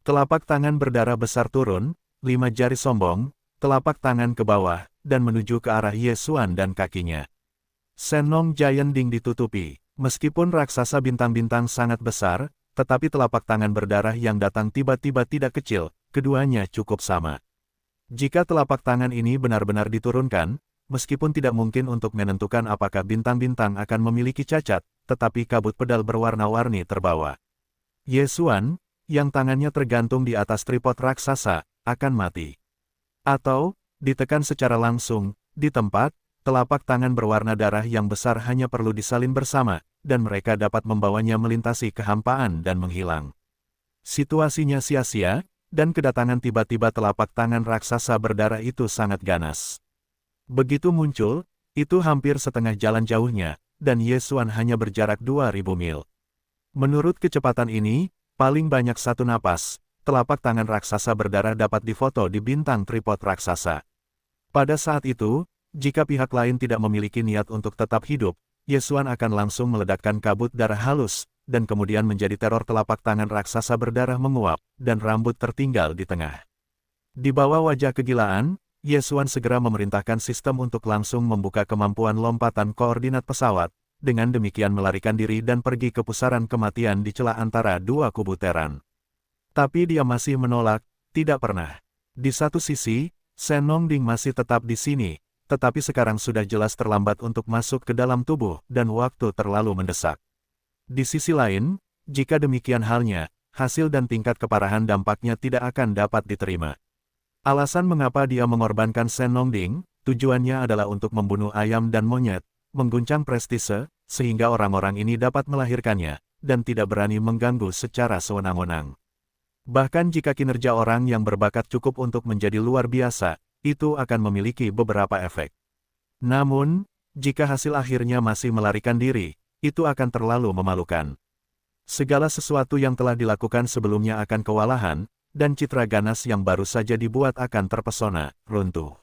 Telapak tangan berdarah besar turun, 5 jari sombong, telapak tangan ke bawah, dan menuju ke arah Yesuan dan kakinya. Senong Giant Ding ditutupi. Meskipun raksasa bintang-bintang sangat besar, tetapi telapak tangan berdarah yang datang tiba-tiba tidak kecil, keduanya cukup sama. Jika telapak tangan ini benar-benar diturunkan, meskipun tidak mungkin untuk menentukan apakah bintang-bintang akan memiliki cacat, tetapi kabut pedal berwarna-warni terbawa. Ye Xuan, yang tangannya tergantung di atas tripod raksasa, akan mati. Atau, ditekan secara langsung, di tempat, telapak tangan berwarna darah yang besar hanya perlu disalin bersama, dan mereka dapat membawanya melintasi kehampaan dan menghilang. Situasinya sia-sia, dan kedatangan tiba-tiba telapak tangan raksasa berdarah itu sangat ganas. Begitu muncul, itu hampir setengah jalan jauhnya, dan Ye Xuan hanya berjarak 2000 mil. Menurut kecepatan ini, paling banyak satu napas, telapak tangan raksasa berdarah dapat difoto di bintang tripod raksasa. Pada saat itu, jika pihak lain tidak memiliki niat untuk tetap hidup, Ye Xuan akan langsung meledakkan kabut darah halus, dan kemudian menjadi teror telapak tangan raksasa berdarah menguap, dan rambut tertinggal di tengah. Di bawah wajah kegilaan, Ye Xuan segera memerintahkan sistem untuk langsung membuka kemampuan lompatan koordinat pesawat, dengan demikian melarikan diri dan pergi ke pusaran kematian di celah antara dua kubu Teran. Tapi dia masih menolak, tidak pernah. Di satu sisi, Senong Ding masih tetap di sini, tetapi sekarang sudah jelas terlambat untuk masuk ke dalam tubuh, dan waktu terlalu mendesak. Di sisi lain, jika demikian halnya, hasil dan tingkat keparahan dampaknya tidak akan dapat diterima. Alasan mengapa dia mengorbankan Senong Ding, tujuannya adalah untuk membunuh ayam dan monyet, mengguncang prestise, sehingga orang-orang ini dapat melahirkannya, dan tidak berani mengganggu secara sewenang-wenang. Bahkan jika kinerja orang yang berbakat cukup untuk menjadi luar biasa, itu akan memiliki beberapa efek. Namun, jika hasil akhirnya masih melarikan diri, itu akan terlalu memalukan. Segala sesuatu yang telah dilakukan sebelumnya akan kewalahan, dan citra ganas yang baru saja dibuat akan terpesona, runtuh.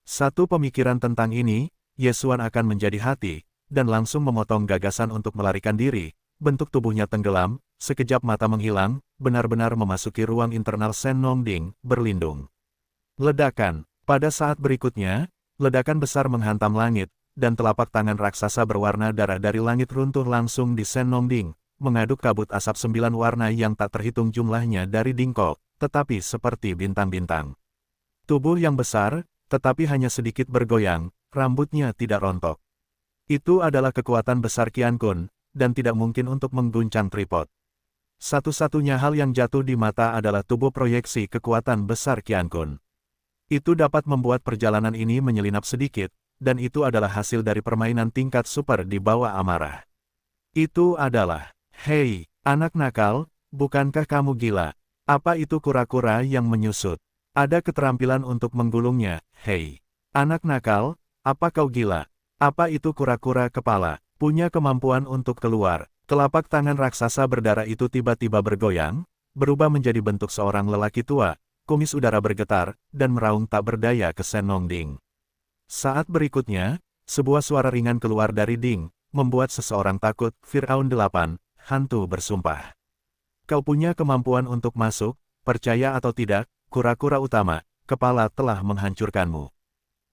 Satu pemikiran tentang ini, Ye Xuan akan menjadi hati, dan langsung memotong gagasan untuk melarikan diri, bentuk tubuhnya tenggelam, sekejap mata menghilang, benar-benar memasuki ruang internal Senong Ding, berlindung. Ledakan. Pada saat berikutnya, ledakan besar menghantam langit, dan telapak tangan raksasa berwarna darah dari langit runtuh langsung di Senong Ding, mengaduk kabut asap 9 warna yang tak terhitung jumlahnya dari Dingko, tetapi seperti bintang-bintang. Tubuh yang besar, tetapi hanya sedikit bergoyang, rambutnya tidak rontok. Itu adalah kekuatan besar Qian Kun, dan tidak mungkin untuk mengguncang tripod. Satu-satunya hal yang jatuh di mata adalah tubuh proyeksi kekuatan besar Qian Kun. Itu dapat membuat perjalanan ini menyelinap sedikit, dan itu adalah hasil dari permainan tingkat super di bawah amarah. Itu adalah, hei, anak nakal, bukankah kamu gila? Apa itu kura-kura yang menyusut? Ada keterampilan untuk menggulungnya, hei. Anak nakal, apa kau gila? Apa itu kura-kura kepala? Punya kemampuan untuk keluar. Telapak tangan raksasa berdarah itu tiba-tiba bergoyang, berubah menjadi bentuk seorang lelaki tua. Kumis udara bergetar, dan meraung tak berdaya ke Senong Ding. Saat berikutnya, sebuah suara ringan keluar dari Ding, membuat seseorang takut. Firaun 8, hantu bersumpah. Kau punya kemampuan untuk masuk, percaya atau tidak, kura-kura utama, kepala telah menghancurkanmu.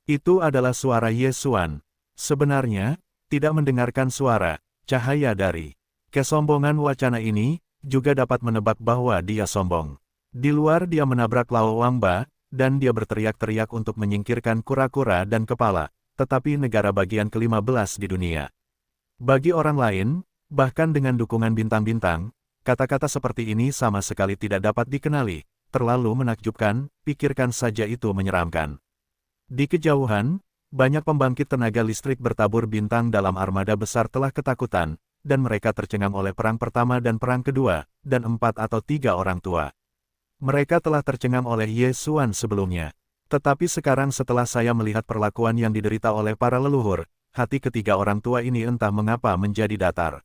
Itu adalah suara Ye Xuan. Sebenarnya, tidak mendengarkan suara, cahaya dari kesombongan wacana ini, juga dapat menebak bahwa dia sombong. Di luar dia menabrak Lao Wangba, dan dia berteriak-teriak untuk menyingkirkan kura-kura dan kepala, tetapi negara bagian ke-15 di dunia. Bagi orang lain, bahkan dengan dukungan bintang-bintang, kata-kata seperti ini sama sekali tidak dapat dikenali, terlalu menakjubkan, pikirkan saja itu menyeramkan. Di kejauhan, banyak pembangkit tenaga listrik bertabur bintang dalam armada besar telah ketakutan, dan mereka tercengang oleh perang pertama dan perang kedua, dan 4 atau 3 orang tua. Mereka telah tercengang oleh Ye Xuan sebelumnya. Tetapi sekarang setelah saya melihat perlakuan yang diderita oleh para leluhur, hati ketiga orang tua ini entah mengapa menjadi datar.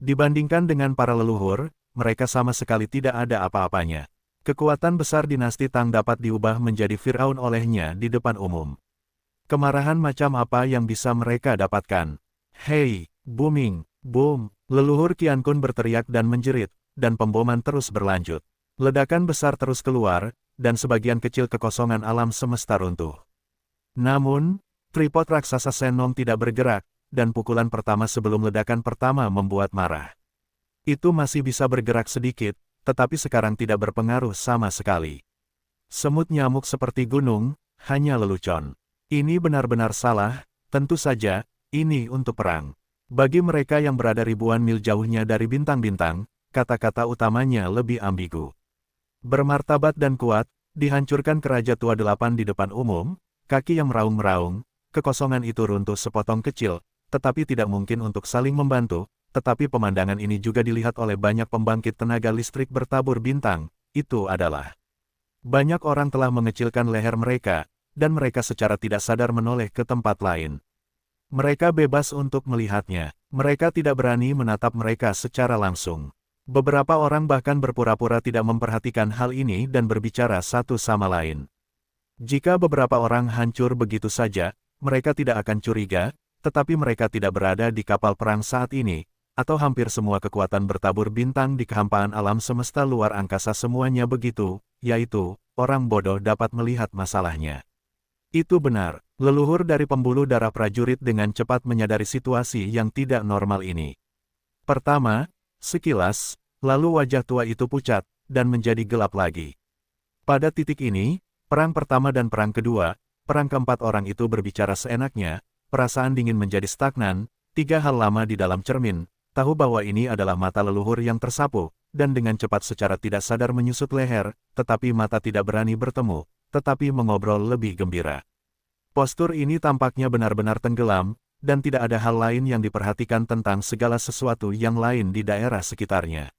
Dibandingkan dengan para leluhur, mereka sama sekali tidak ada apa-apanya. Kekuatan besar dinasti Tang dapat diubah menjadi Firaun olehnya di depan umum. Kemarahan macam apa yang bisa mereka dapatkan? Hei, booming, boom, leluhur Qian Kun berteriak dan menjerit, dan pemboman terus berlanjut. Ledakan besar terus keluar, dan sebagian kecil kekosongan alam semesta runtuh. Namun, tripod raksasa Senong tidak bergerak, dan pukulan pertama sebelum ledakan pertama membuat marah. Itu masih bisa bergerak sedikit, tetapi sekarang tidak berpengaruh sama sekali. Semut nyamuk seperti gunung, hanya lelucon. Ini benar-benar salah, tentu saja, ini untuk perang. Bagi mereka yang berada ribuan mil jauhnya dari bintang-bintang, kata-kata utamanya lebih ambigu. Bermartabat dan kuat, dihancurkan Keraja Tua Delapan di depan umum, kaki yang meraung-meraung, kekosongan itu runtuh sepotong kecil, tetapi tidak mungkin untuk saling membantu. Tetapi pemandangan ini juga dilihat oleh banyak pembangkit tenaga listrik bertabur bintang, itu adalah. Banyak orang telah mengecilkan leher mereka, dan mereka secara tidak sadar menoleh ke tempat lain. Mereka bebas untuk melihatnya, mereka tidak berani menatap mereka secara langsung. Beberapa orang bahkan berpura-pura tidak memperhatikan hal ini dan berbicara satu sama lain. Jika beberapa orang hancur begitu saja, mereka tidak akan curiga, tetapi mereka tidak berada di kapal perang saat ini, atau hampir semua kekuatan bertabur bintang di kehampaan alam semesta luar angkasa semuanya begitu, yaitu, orang bodoh dapat melihat masalahnya. Itu benar, leluhur dari pembuluh darah prajurit dengan cepat menyadari situasi yang tidak normal ini. Pertama, sekilas, lalu wajah tua itu pucat, dan menjadi gelap lagi. Pada titik ini, perang pertama dan perang kedua, perang keempat orang itu berbicara seenaknya, perasaan dingin menjadi stagnan, tiga hal lama di dalam cermin, tahu bahwa ini adalah mata leluhur yang tersapu, dan dengan cepat secara tidak sadar menyusut leher, tetapi mata tidak berani bertemu, tetapi mengobrol lebih gembira. Postur ini tampaknya benar-benar tenggelam, dan tidak ada hal lain yang diperhatikan tentang segala sesuatu yang lain di daerah sekitarnya.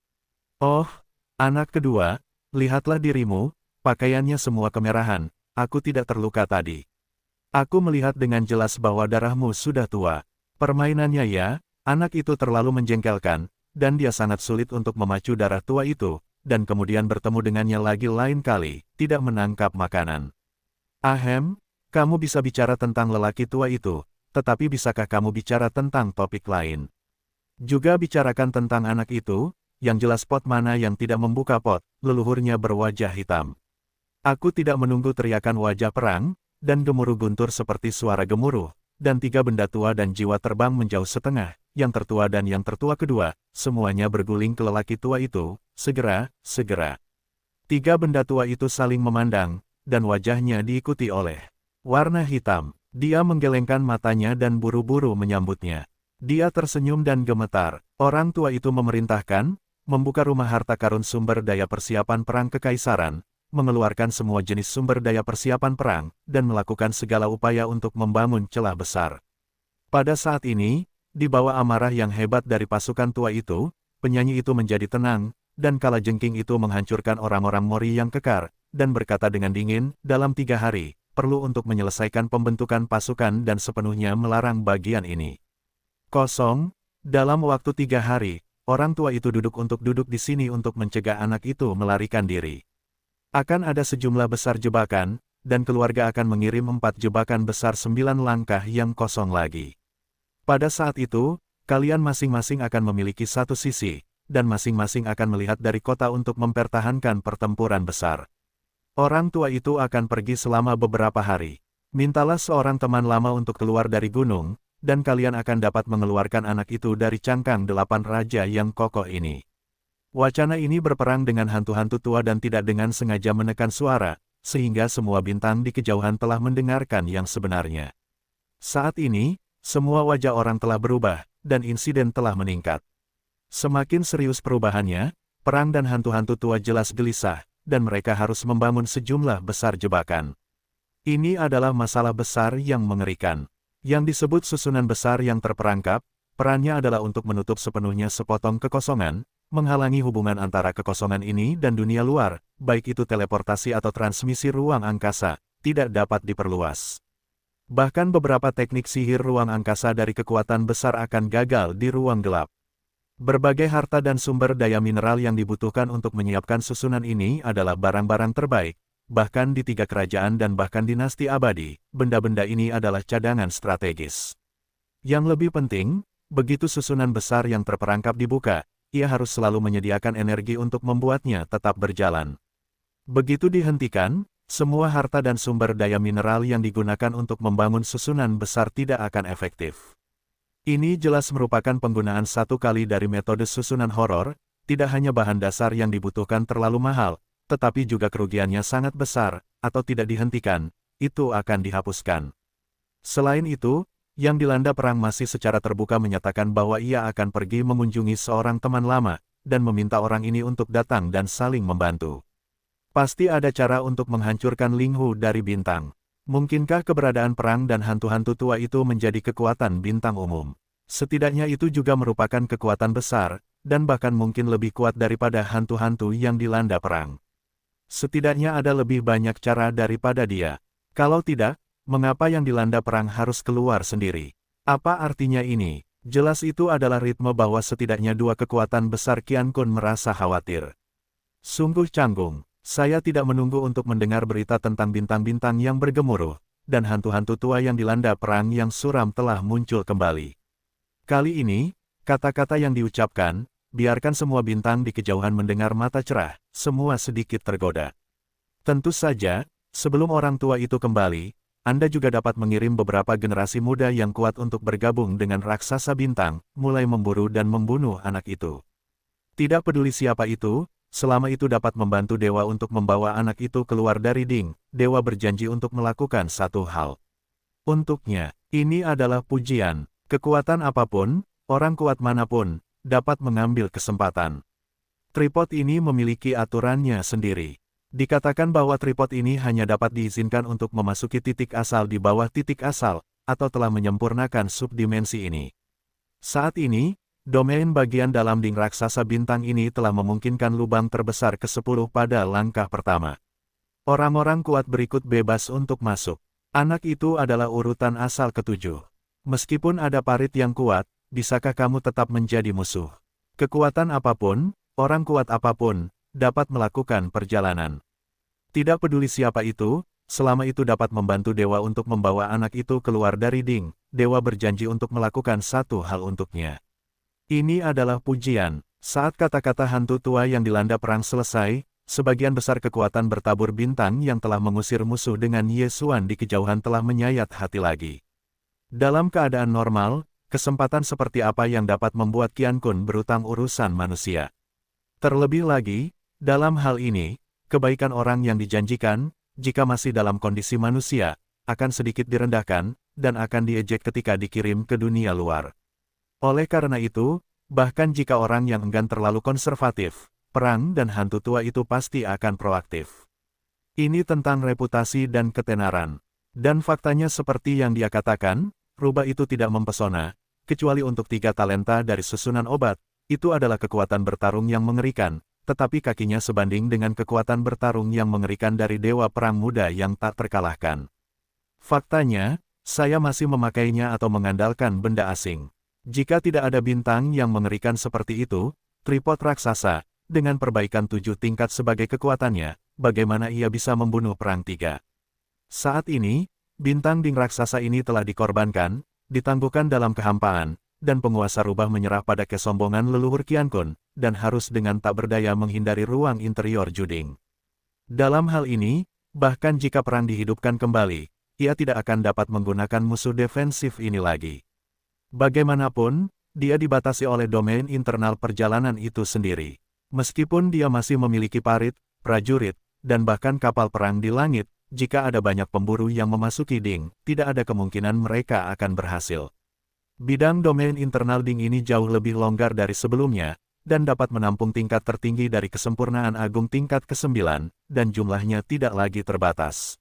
Oh, anak kedua, lihatlah dirimu, pakaiannya semua kemerahan, aku tidak terluka tadi. Aku melihat dengan jelas bahwa darahmu sudah tua. Permainannya ya, anak itu terlalu menjengkelkan, dan dia sangat sulit untuk memacu darah tua itu, dan kemudian bertemu dengannya lagi lain kali, tidak menangkap makanan. Ahem, kamu bisa bicara tentang lelaki tua itu, tetapi bisakah kamu bicara tentang topik lain? Juga bicarakan tentang anak itu, yang jelas pot mana yang tidak membuka pot, leluhurnya berwajah hitam. Aku tidak menunggu teriakan wajah perang, dan gemuruh guntur seperti suara gemuruh, dan tiga benda tua dan jiwa terbang menjauh setengah, yang tertua dan yang tertua kedua, semuanya berguling ke lelaki tua itu, segera. Tiga benda tua itu saling memandang, dan wajahnya diikuti oleh warna hitam. Dia menggelengkan matanya dan buru-buru menyambutnya. Dia tersenyum dan gemetar. Orang tua itu memerintahkan, membuka rumah harta karun sumber daya persiapan perang kekaisaran, mengeluarkan semua jenis sumber daya persiapan perang, dan melakukan segala upaya untuk membangun celah besar. Pada saat ini, di bawah amarah yang hebat dari pasukan tua itu, penyanyi itu menjadi tenang, dan kalajengking itu menghancurkan orang-orang Mori yang kekar, dan berkata dengan dingin, dalam 3 hari, perlu untuk menyelesaikan pembentukan pasukan dan sepenuhnya melarang bagian ini. Kosong, dalam waktu 3 hari, orang tua itu duduk di sini untuk mencegah anak itu melarikan diri. Akan ada sejumlah besar jebakan, dan keluarga akan mengirim 4 jebakan besar 9 langkah yang kosong lagi. Pada saat itu, kalian masing-masing akan memiliki satu sisi, dan masing-masing akan melihat dari kota untuk mempertahankan pertempuran besar. Orang tua itu akan pergi selama beberapa hari. Mintalah seorang teman lama untuk keluar dari gunung, dan kalian akan dapat mengeluarkan anak itu dari cangkang 8 raja yang kokoh ini. Wacana ini berperang dengan hantu-hantu tua dan tidak dengan sengaja menekan suara, sehingga semua bintang di kejauhan telah mendengarkan yang sebenarnya. Saat ini, semua wajah orang telah berubah, dan insiden telah meningkat. Semakin serius perubahannya, perang dan hantu-hantu tua jelas gelisah, dan mereka harus membangun sejumlah besar jebakan. Ini adalah masalah besar yang mengerikan. Yang disebut susunan besar yang terperangkap, perannya adalah untuk menutup sepenuhnya sepotong kekosongan, menghalangi hubungan antara kekosongan ini dan dunia luar, baik itu teleportasi atau transmisi ruang angkasa, tidak dapat diperluas. Bahkan beberapa teknik sihir ruang angkasa dari kekuatan besar akan gagal di ruang gelap. Berbagai harta dan sumber daya mineral yang dibutuhkan untuk menyiapkan susunan ini adalah barang-barang terbaik, bahkan di 3 kerajaan dan bahkan dinasti abadi, benda-benda ini adalah cadangan strategis. Yang lebih penting, begitu susunan besar yang terperangkap dibuka, ia harus selalu menyediakan energi untuk membuatnya tetap berjalan. Begitu dihentikan, semua harta dan sumber daya mineral yang digunakan untuk membangun susunan besar tidak akan efektif. Ini jelas merupakan penggunaan satu kali dari metode susunan horor, tidak hanya bahan dasar yang dibutuhkan terlalu mahal, tetapi juga kerugiannya sangat besar, atau tidak dihentikan, itu akan dihapuskan. Selain itu, yang dilanda perang masih secara terbuka menyatakan bahwa ia akan pergi mengunjungi seorang teman lama, dan meminta orang ini untuk datang dan saling membantu. Pasti ada cara untuk menghancurkan Linghu dari bintang. Mungkinkah keberadaan perang dan hantu-hantu tua itu menjadi kekuatan bintang umum? Setidaknya itu juga merupakan kekuatan besar, dan bahkan mungkin lebih kuat daripada hantu-hantu yang dilanda perang. Setidaknya ada lebih banyak cara daripada dia. Kalau tidak, mengapa yang dilanda perang harus keluar sendiri? Apa artinya ini? Jelas itu adalah ritme bahwa setidaknya dua kekuatan besar Qian Kun merasa khawatir. Sungguh canggung, saya tidak menunggu untuk mendengar berita tentang bintang-bintang yang bergemuruh, dan hantu-hantu tua yang dilanda perang yang suram telah muncul kembali. Kali ini, kata-kata yang diucapkan, biarkan semua bintang di kejauhan mendengar mata cerah, semua sedikit tergoda. Tentu saja, sebelum orang tua itu kembali, Anda juga dapat mengirim beberapa generasi muda yang kuat untuk bergabung dengan raksasa bintang, mulai memburu dan membunuh anak itu. Tidak peduli siapa itu, selama itu dapat membantu dewa untuk membawa anak itu keluar dari Ding, dewa berjanji untuk melakukan satu hal. Untuknya, ini adalah pujian, kekuatan apapun, orang kuat manapun, dapat mengambil kesempatan. Tripod ini memiliki aturannya sendiri. Dikatakan bahwa tripod ini hanya dapat diizinkan untuk memasuki titik asal di bawah titik asal, atau telah menyempurnakan subdimensi ini. Saat ini, domain bagian dalam Ding raksasa bintang ini telah memungkinkan lubang terbesar ke-10 pada langkah pertama. Orang-orang kuat berikut bebas untuk masuk. Anak itu adalah urutan asal ke-7. Meskipun ada parit yang kuat, bisakah kamu tetap menjadi musuh? Kekuatan apapun, orang kuat apapun, dapat melakukan perjalanan. Tidak peduli siapa itu, selama itu dapat membantu dewa untuk membawa anak itu keluar dari Ding, dewa berjanji untuk melakukan satu hal untuknya. Ini adalah pujian. Saat kata-kata hantu tua yang dilanda perang selesai, sebagian besar kekuatan bertabur bintang yang telah mengusir musuh dengan Yesuan di kejauhan telah menyayat hati lagi. Dalam keadaan normal, kesempatan seperti apa yang dapat membuat Qian Kun berutang urusan manusia? Terlebih lagi, dalam hal ini, kebaikan orang yang dijanjikan, jika masih dalam kondisi manusia, akan sedikit direndahkan, dan akan diejek ketika dikirim ke dunia luar. Oleh karena itu, bahkan jika orang yang enggan terlalu konservatif, perang dan hantu tua itu pasti akan proaktif. Ini tentang reputasi dan ketenaran. Dan faktanya seperti yang dia katakan, rubah itu tidak mempesona, kecuali untuk 3 talenta dari susunan obat, itu adalah kekuatan bertarung yang mengerikan, tetapi kakinya sebanding dengan kekuatan bertarung yang mengerikan dari dewa perang muda yang tak terkalahkan. Faktanya, saya masih memakainya atau mengandalkan benda asing. Jika tidak ada bintang yang mengerikan seperti itu, tripod raksasa, dengan perbaikan 7 tingkat sebagai kekuatannya, bagaimana ia bisa membunuh perang 3? Saat ini, bintang Ding raksasa ini telah dikorbankan, ditangguhkan dalam kehampaan, dan penguasa rubah menyerah pada kesombongan leluhur Qian Kun, dan harus dengan tak berdaya menghindari ruang interior Juding. Dalam hal ini, bahkan jika perang dihidupkan kembali, ia tidak akan dapat menggunakan musuh defensif ini lagi. Bagaimanapun, dia dibatasi oleh domain internal perjalanan itu sendiri. Meskipun dia masih memiliki parit, prajurit, dan bahkan kapal perang di langit, jika ada banyak pemburu yang memasuki Ding, tidak ada kemungkinan mereka akan berhasil. Bidang domain internal Ding ini jauh lebih longgar dari sebelumnya, dan dapat menampung tingkat tertinggi dari kesempurnaan agung tingkat ke-9, dan jumlahnya tidak lagi terbatas.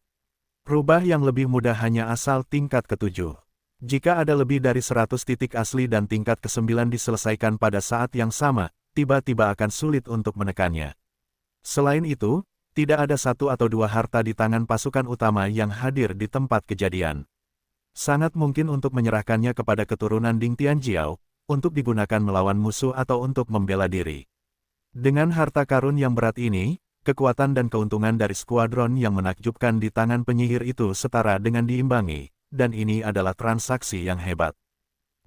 Rubah yang lebih mudah hanya asal tingkat ke-7. Jika ada lebih dari 100 titik asli dan tingkat ke-9 diselesaikan pada saat yang sama, tiba-tiba akan sulit untuk menekannya. Selain itu, tidak ada 1 atau 2 harta di tangan pasukan utama yang hadir di tempat kejadian. Sangat mungkin untuk menyerahkannya kepada keturunan Ding Tianjiao, untuk digunakan melawan musuh atau untuk membela diri. Dengan harta karun yang berat ini, kekuatan dan keuntungan dari skuadron yang menakjubkan di tangan penyihir itu setara dengan diimbangi, dan ini adalah transaksi yang hebat.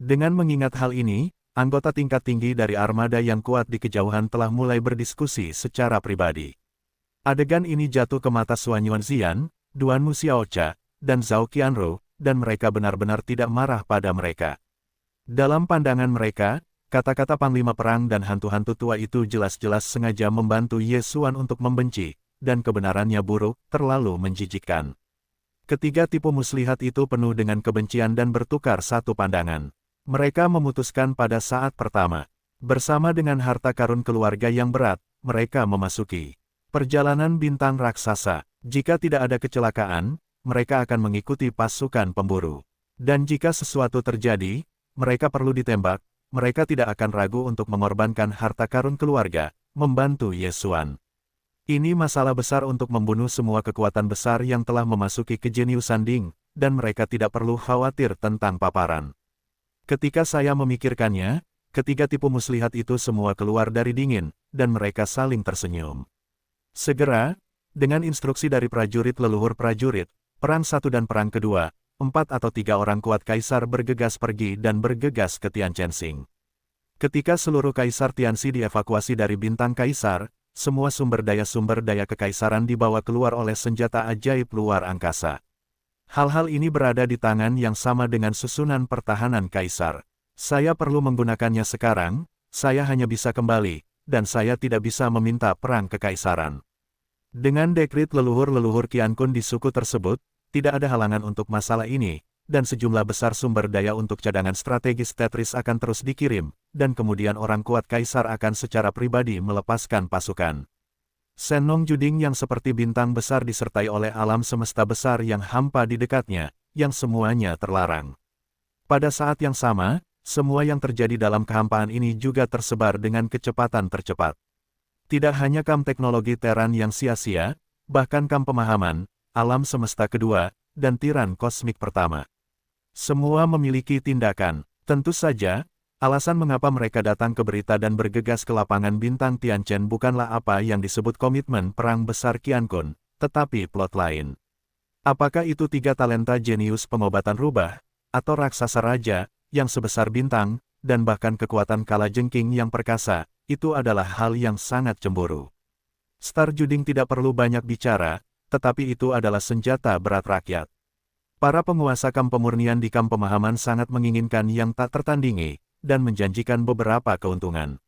Dengan mengingat hal ini, anggota tingkat tinggi dari armada yang kuat di kejauhan telah mulai berdiskusi secara pribadi. Adegan ini jatuh ke mata Suan Yuanxian, Duan Mu Xiaocha, dan Zhao Qianru, dan mereka benar-benar tidak marah pada mereka. Dalam pandangan mereka, kata-kata panglima perang dan hantu-hantu tua itu jelas-jelas sengaja membantu Ye Xuan untuk membenci, dan kebenarannya buruk, terlalu menjijikkan. Ketiga tipu muslihat itu penuh dengan kebencian dan bertukar satu pandangan. Mereka memutuskan pada saat pertama. Bersama dengan harta karun keluarga yang berat, mereka memasuki perjalanan bintang raksasa. Jika tidak ada kecelakaan, mereka akan mengikuti pasukan pemburu. Dan jika sesuatu terjadi, mereka perlu ditembak, mereka tidak akan ragu untuk mengorbankan harta karun keluarga, membantu Ye Xuan. Ini masalah besar untuk membunuh semua kekuatan besar yang telah memasuki kejeniusan Ding, dan mereka tidak perlu khawatir tentang paparan. Ketika saya memikirkannya, ketiga tipu muslihat itu semua keluar dari dingin, dan mereka saling tersenyum. Segera, dengan instruksi dari prajurit leluhur prajurit, Perang Satu dan Perang Kedua, 4 atau 3 orang kuat kaisar bergegas pergi dan bergegas ke Tianchensing. Ketika seluruh kaisar Tianxi dievakuasi dari bintang kaisar, semua sumber daya kekaisaran dibawa keluar oleh senjata ajaib luar angkasa. Hal-hal ini berada di tangan yang sama dengan susunan pertahanan kaisar. Saya perlu menggunakannya sekarang, saya hanya bisa kembali, dan saya tidak bisa meminta perang kekaisaran. Dengan dekrit leluhur-leluhur Qiankun di suku tersebut, tidak ada halangan untuk masalah ini, dan sejumlah besar sumber daya untuk cadangan strategis Tetris akan terus dikirim, dan kemudian orang kuat kaisar akan secara pribadi melepaskan pasukan. Senong Juding yang seperti bintang besar disertai oleh alam semesta besar yang hampa di dekatnya, yang semuanya terlarang. Pada saat yang sama, semua yang terjadi dalam kehampaan ini juga tersebar dengan kecepatan tercepat. Tidak hanya kam teknologi Teran yang sia-sia, bahkan kam pemahaman, alam semesta kedua, dan tiran kosmik pertama. Semua memiliki tindakan. Tentu saja, alasan mengapa mereka datang ke berita dan bergegas ke lapangan bintang Tianchen bukanlah apa yang disebut komitmen perang besar Qiankun, tetapi plot lain. Apakah itu 3 talenta jenius pengobatan rubah, atau raksasa raja, yang sebesar bintang, dan bahkan kekuatan kalajengking yang perkasa, itu adalah hal yang sangat cemburu. Star Juding tidak perlu banyak bicara, tetapi itu adalah senjata berat rakyat. Para penguasa kam pemurnian di kam pemahaman sangat menginginkan yang tak tertandingi, dan menjanjikan beberapa keuntungan.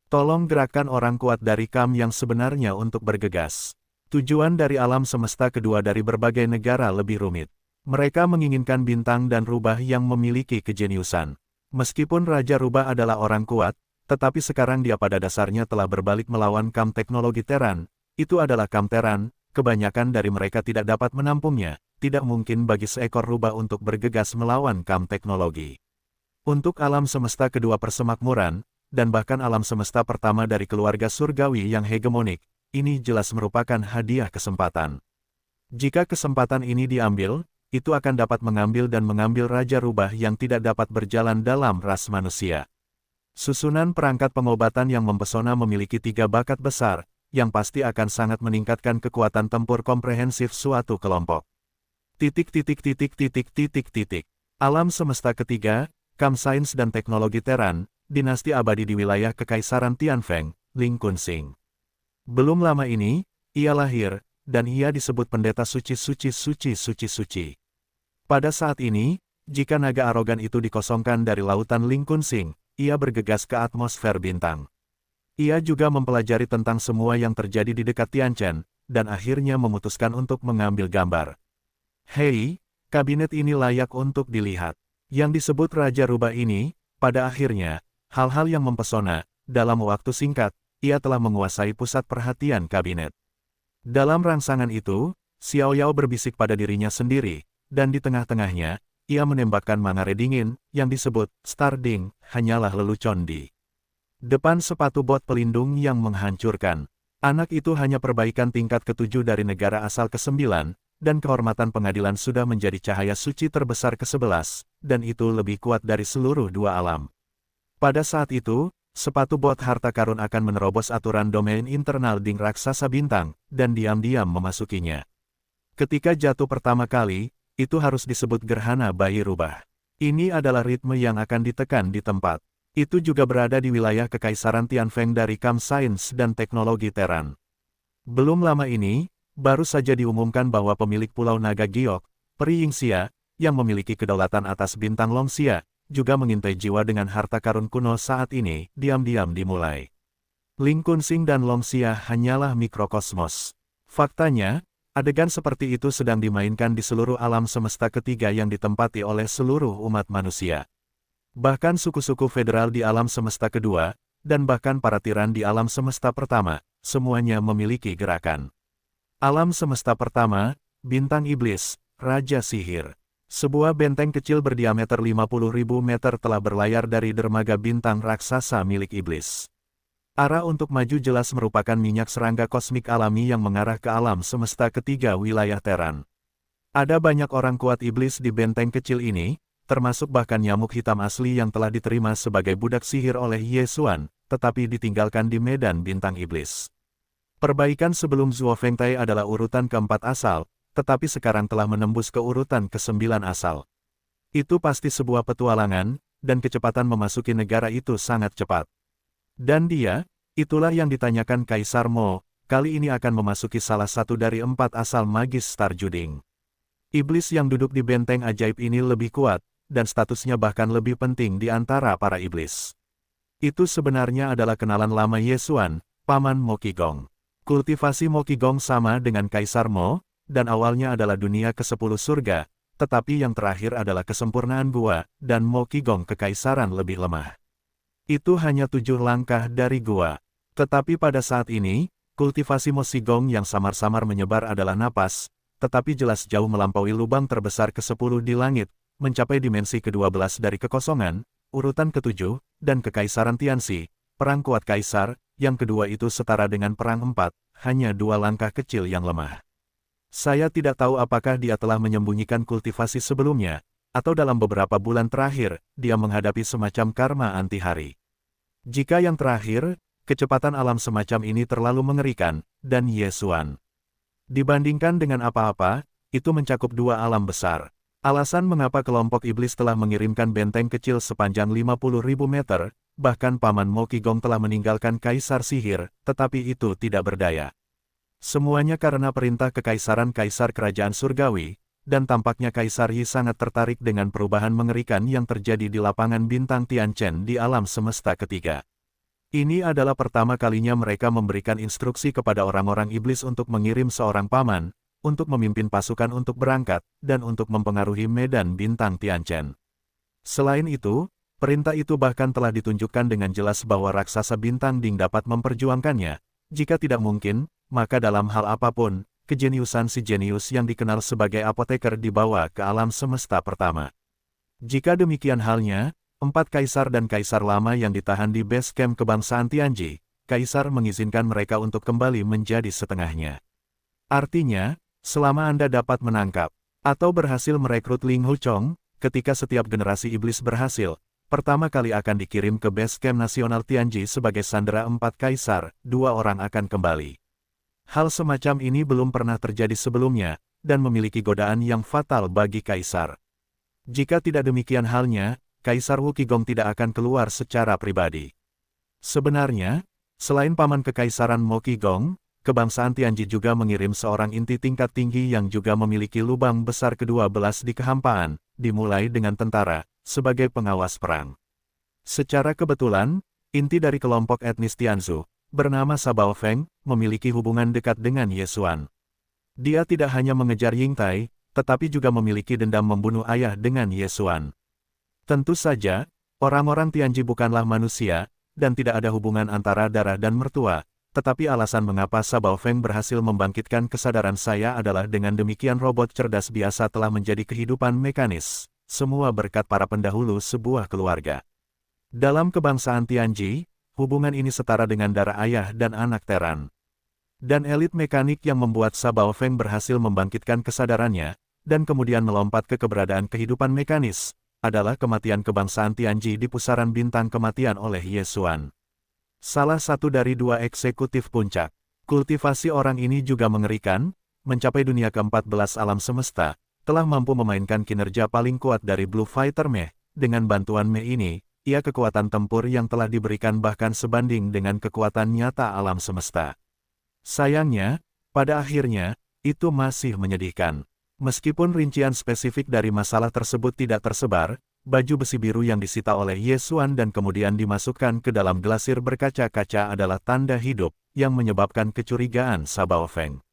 Tolong gerakkan orang kuat dari kam yang sebenarnya untuk bergegas. Tujuan dari alam semesta kedua dari berbagai negara lebih rumit. Mereka menginginkan bintang dan rubah yang memiliki kejeniusan. Meskipun Raja Rubah adalah orang kuat, tetapi sekarang dia pada dasarnya telah berbalik melawan kam teknologi Teran. Itu adalah kam Teran, kebanyakan dari mereka tidak dapat menampungnya, tidak mungkin bagi seekor rubah untuk bergegas melawan kam teknologi. Untuk alam semesta kedua persemakmuran, dan bahkan alam semesta pertama dari keluarga surgawi yang hegemonik, ini jelas merupakan hadiah kesempatan. Jika kesempatan ini diambil, itu akan dapat mengambil dan mengambil Raja Rubah yang tidak dapat berjalan dalam ras manusia. Susunan perangkat pengobatan yang mempesona memiliki 3 bakat besar, yang pasti akan sangat meningkatkan kekuatan tempur komprehensif suatu kelompok. Alam semesta ketiga, kam sains dan teknologi Teran, dinasti abadi di wilayah kekaisaran Tianfeng, Ling Kunsing. Belum lama ini, ia lahir, dan ia disebut pendeta suci. Pada saat ini, jika naga arogan itu dikosongkan dari lautan Ling Kunsing, ia bergegas ke atmosfer bintang. Ia juga mempelajari tentang semua yang terjadi di dekat Tianchen, dan akhirnya memutuskan untuk mengambil gambar. Hei, kabinet ini layak untuk dilihat. Yang disebut Raja Rubah ini, pada akhirnya, hal-hal yang mempesona, dalam waktu singkat, ia telah menguasai pusat perhatian kabinet. Dalam rangsangan itu, Xiao Yao berbisik pada dirinya sendiri, dan di tengah-tengahnya, ia menembakkan mangare dingin, yang disebut Star Ding, hanyalah lelucon di depan sepatu bot pelindung yang menghancurkan. Anak itu hanya perbaikan tingkat ke-7 dari negara asal ke-9, dan kehormatan pengadilan sudah menjadi cahaya suci terbesar ke-11, dan itu lebih kuat dari seluruh 2 alam. Pada saat itu, sepatu bot harta karun akan menerobos aturan domain internal Ding raksasa bintang, dan diam-diam memasukinya. Ketika jatuh pertama kali, itu harus disebut gerhana bayi rubah. Ini adalah ritme yang akan ditekan di tempat. Itu juga berada di wilayah kekaisaran Tianfeng dari kam sains dan teknologi Teran. Belum lama ini, baru saja diumumkan bahwa pemilik Pulau Naga Giok, Peri Yingxia, yang memiliki kedaulatan atas bintang Longxia, juga mengintai jiwa dengan harta karun kuno saat ini, diam-diam dimulai. Ling Kunsing dan Long Xia hanyalah mikrokosmos. Faktanya, adegan seperti itu sedang dimainkan di seluruh alam semesta ketiga yang ditempati oleh seluruh umat manusia. Bahkan suku-suku federal di alam semesta kedua, dan bahkan para tiran di alam semesta pertama, semuanya memiliki gerakan. Alam semesta pertama, bintang iblis, Raja Sihir. Sebuah benteng kecil berdiameter 50.000 meter telah berlayar dari dermaga bintang raksasa milik iblis. Arah untuk maju jelas merupakan minyak serangga kosmik alami yang mengarah ke alam semesta ketiga wilayah Teran. Ada banyak orang kuat iblis di benteng kecil ini, termasuk bahkan nyamuk hitam asli yang telah diterima sebagai budak sihir oleh Ye Xuan, tetapi ditinggalkan di medan bintang iblis. Perbaikan sebelum Zuo Fengtai adalah urutan keempat asal, tetapi sekarang telah menembus ke urutan ke-9 asal. Itu pasti sebuah petualangan, dan kecepatan memasuki negara itu sangat cepat. Dan dia, itulah yang ditanyakan Kaisar Mo, kali ini akan memasuki salah satu dari 4 asal magis Star Juding. Iblis yang duduk di benteng ajaib ini lebih kuat, dan statusnya bahkan lebih penting di antara para iblis. Itu sebenarnya adalah kenalan lama Ye Xuan, Paman Mo Qigong. Kultivasi Mo Qigong sama dengan Kaisar Mo, dan awalnya adalah dunia ke-10 surga, tetapi yang terakhir adalah kesempurnaan gua, dan Mo Qigong kekaisaran lebih lemah. Itu hanya 7 langkah dari gua. Tetapi pada saat ini, kultivasi Mo Qigong yang samar-samar menyebar adalah napas, tetapi jelas jauh melampaui lubang terbesar ke-10 di langit, mencapai dimensi ke-12 dari kekosongan, urutan ke-7, dan kekaisaran Tianxi, perang kuat kaisar, yang kedua itu setara dengan perang 4, hanya 2 langkah kecil yang lemah. Saya tidak tahu apakah dia telah menyembunyikan kultivasi sebelumnya, atau dalam beberapa bulan terakhir, dia menghadapi semacam karma anti-hari. Jika yang terakhir, kecepatan alam semacam ini terlalu mengerikan, dan Ye Xuan. Dibandingkan dengan apa-apa, itu mencakup 2 alam besar. Alasan mengapa kelompok iblis telah mengirimkan benteng kecil sepanjang 50.000 meter, bahkan Paman Mo Qigong telah meninggalkan Kaisar Sihir, tetapi itu tidak berdaya. Semuanya karena perintah kekaisaran Kaisar Kerajaan Surgawi, dan tampaknya Kaisar Yi sangat tertarik dengan perubahan mengerikan yang terjadi di lapangan bintang Tianchen di alam semesta ketiga. Ini adalah pertama kalinya mereka memberikan instruksi kepada orang-orang iblis untuk mengirim seorang paman, untuk memimpin pasukan untuk berangkat, dan untuk mempengaruhi medan bintang Tianchen. Selain itu, perintah itu bahkan telah ditunjukkan dengan jelas bahwa raksasa bintang Ding dapat memperjuangkannya. Jika tidak mungkin, maka dalam hal apapun, kejeniusan si jenius yang dikenal sebagai apoteker dibawa ke alam semesta pertama. Jika demikian halnya, 4 kaisar dan kaisar lama yang ditahan di base camp kebangsaan Tianji, kaisar mengizinkan mereka untuk kembali menjadi setengahnya. Artinya, selama Anda dapat menangkap, atau berhasil merekrut Ling Huchong, ketika setiap generasi iblis berhasil, pertama kali akan dikirim ke base camp nasional Tianji sebagai sandera 4 kaisar, 2 orang akan kembali. Hal semacam ini belum pernah terjadi sebelumnya, dan memiliki godaan yang fatal bagi kaisar. Jika tidak demikian halnya, Kaisar Wu Qigong tidak akan keluar secara pribadi. Sebenarnya, selain paman kekaisaran Mo Qigong, kebangsaan Tianji juga mengirim seorang inti tingkat tinggi yang juga memiliki lubang besar ke-12 di kehampaan, dimulai dengan tentara, sebagai pengawas perang. Secara kebetulan, inti dari kelompok etnis Tianzu, bernama Sabao Feng, memiliki hubungan dekat dengan Ye Xuan. Dia tidak hanya mengejar Ying Tai, tetapi juga memiliki dendam membunuh ayah dengan Ye Xuan. Tentu saja, orang-orang Tianji bukanlah manusia, dan tidak ada hubungan antara darah dan mertua, tetapi alasan mengapa Sabao Feng berhasil membangkitkan kesadaran saya adalah dengan demikian robot cerdas biasa telah menjadi kehidupan mekanis, semua berkat para pendahulu sebuah keluarga. Dalam kebangsaan Tianji, hubungan ini setara dengan darah ayah dan anak Teran. Dan elit mekanik yang membuat Sabao Feng berhasil membangkitkan kesadarannya, dan kemudian melompat ke keberadaan kehidupan mekanis, adalah kematian kebangsaan Tianji di pusaran bintang kematian oleh Ye Xuan. Salah satu dari 2 eksekutif puncak. Kultivasi orang ini juga mengerikan, mencapai dunia ke-14 alam semesta, telah mampu memainkan kinerja paling kuat dari Blue Fighter Mech. Dengan bantuan Mech ini, ia kekuatan tempur yang telah diberikan bahkan sebanding dengan kekuatan nyata alam semesta. Sayangnya, pada akhirnya, itu masih menyedihkan. Meskipun rincian spesifik dari masalah tersebut tidak tersebar, baju besi biru yang disita oleh Ye Xuan dan kemudian dimasukkan ke dalam glasir berkaca-kaca adalah tanda hidup yang menyebabkan kecurigaan Sabao Feng.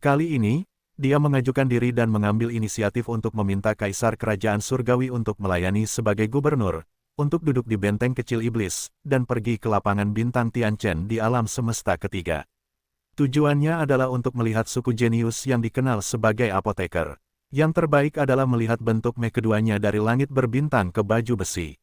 Kali ini, dia mengajukan diri dan mengambil inisiatif untuk meminta Kaisar Kerajaan Surgawi untuk melayani sebagai gubernur, untuk duduk di benteng kecil iblis, dan pergi ke lapangan bintang Tianchen di alam semesta ketiga. Tujuannya adalah untuk melihat suku jenius yang dikenal sebagai apoteker. Yang terbaik adalah melihat bentuk meh keduanya dari langit berbintang ke baju besi.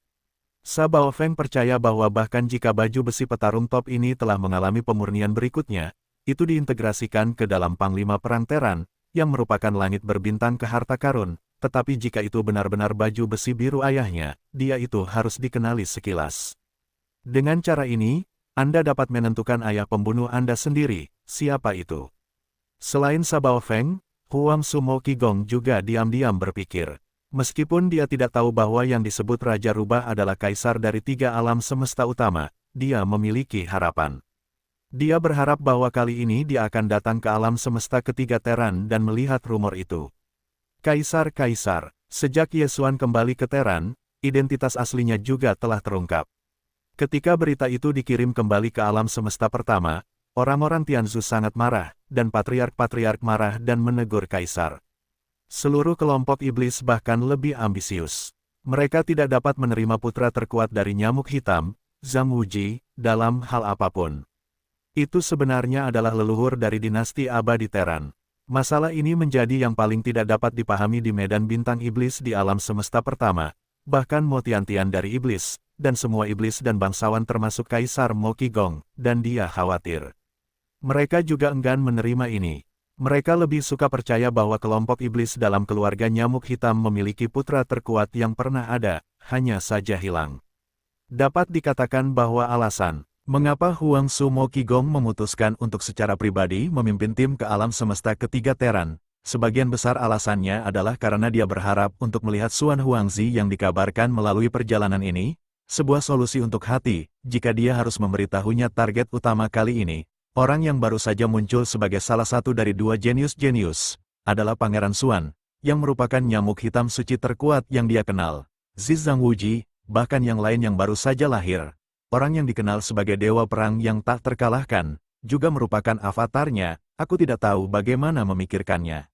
Sabao Feng percaya bahwa bahkan jika baju besi petarung top ini telah mengalami pemurnian berikutnya, itu diintegrasikan ke dalam Panglima Perang Teran, yang merupakan langit berbintang ke harta karun, tetapi jika itu benar-benar baju besi biru ayahnya, dia itu harus dikenali sekilas. Dengan cara ini, Anda dapat menentukan ayah pembunuh Anda sendiri, siapa itu. Selain Sabao Feng, Huang Sumo Qigong juga diam-diam berpikir. Meskipun dia tidak tahu bahwa yang disebut Raja Rubah adalah kaisar dari 3 alam semesta utama, dia memiliki harapan. Dia berharap bahwa kali ini dia akan datang ke alam semesta ketiga Teran dan melihat rumor itu. Kaisar-kaisar, sejak Ye Xuan kembali ke Teran, identitas aslinya juga telah terungkap. Ketika berita itu dikirim kembali ke alam semesta pertama, orang-orang Tianzhu sangat marah, dan patriark-patriark marah dan menegur kaisar. Seluruh kelompok iblis bahkan lebih ambisius. Mereka tidak dapat menerima putra terkuat dari nyamuk hitam, Zhang Wuji, dalam hal apapun. Itu sebenarnya adalah leluhur dari dinasti abadi Teran. Masalah ini menjadi yang paling tidak dapat dipahami di medan bintang iblis di alam semesta pertama, bahkan Mo Tiantian dari iblis, dan semua iblis dan bangsawan termasuk Kaisar Mo Qigong, dan dia khawatir. Mereka juga enggan menerima ini. Mereka lebih suka percaya bahwa kelompok iblis dalam keluarga nyamuk hitam memiliki putra terkuat yang pernah ada, hanya saja hilang. Dapat dikatakan bahwa alasan mengapa Huang Sumo Qigong memutuskan untuk secara pribadi memimpin tim ke alam semesta ketiga Teran, sebagian besar alasannya adalah karena dia berharap untuk melihat Xuan Huangzi yang dikabarkan melalui perjalanan ini, sebuah solusi untuk hati, jika dia harus memberitahunya target utama kali ini. Orang yang baru saja muncul sebagai salah satu dari 2 jenius-jenius, adalah Pangeran Xuan, yang merupakan nyamuk hitam suci terkuat yang dia kenal. Zhang Wuji, bahkan yang lain yang baru saja lahir. Orang yang dikenal sebagai dewa perang yang tak terkalahkan, juga merupakan avatarnya, aku tidak tahu bagaimana memikirkannya.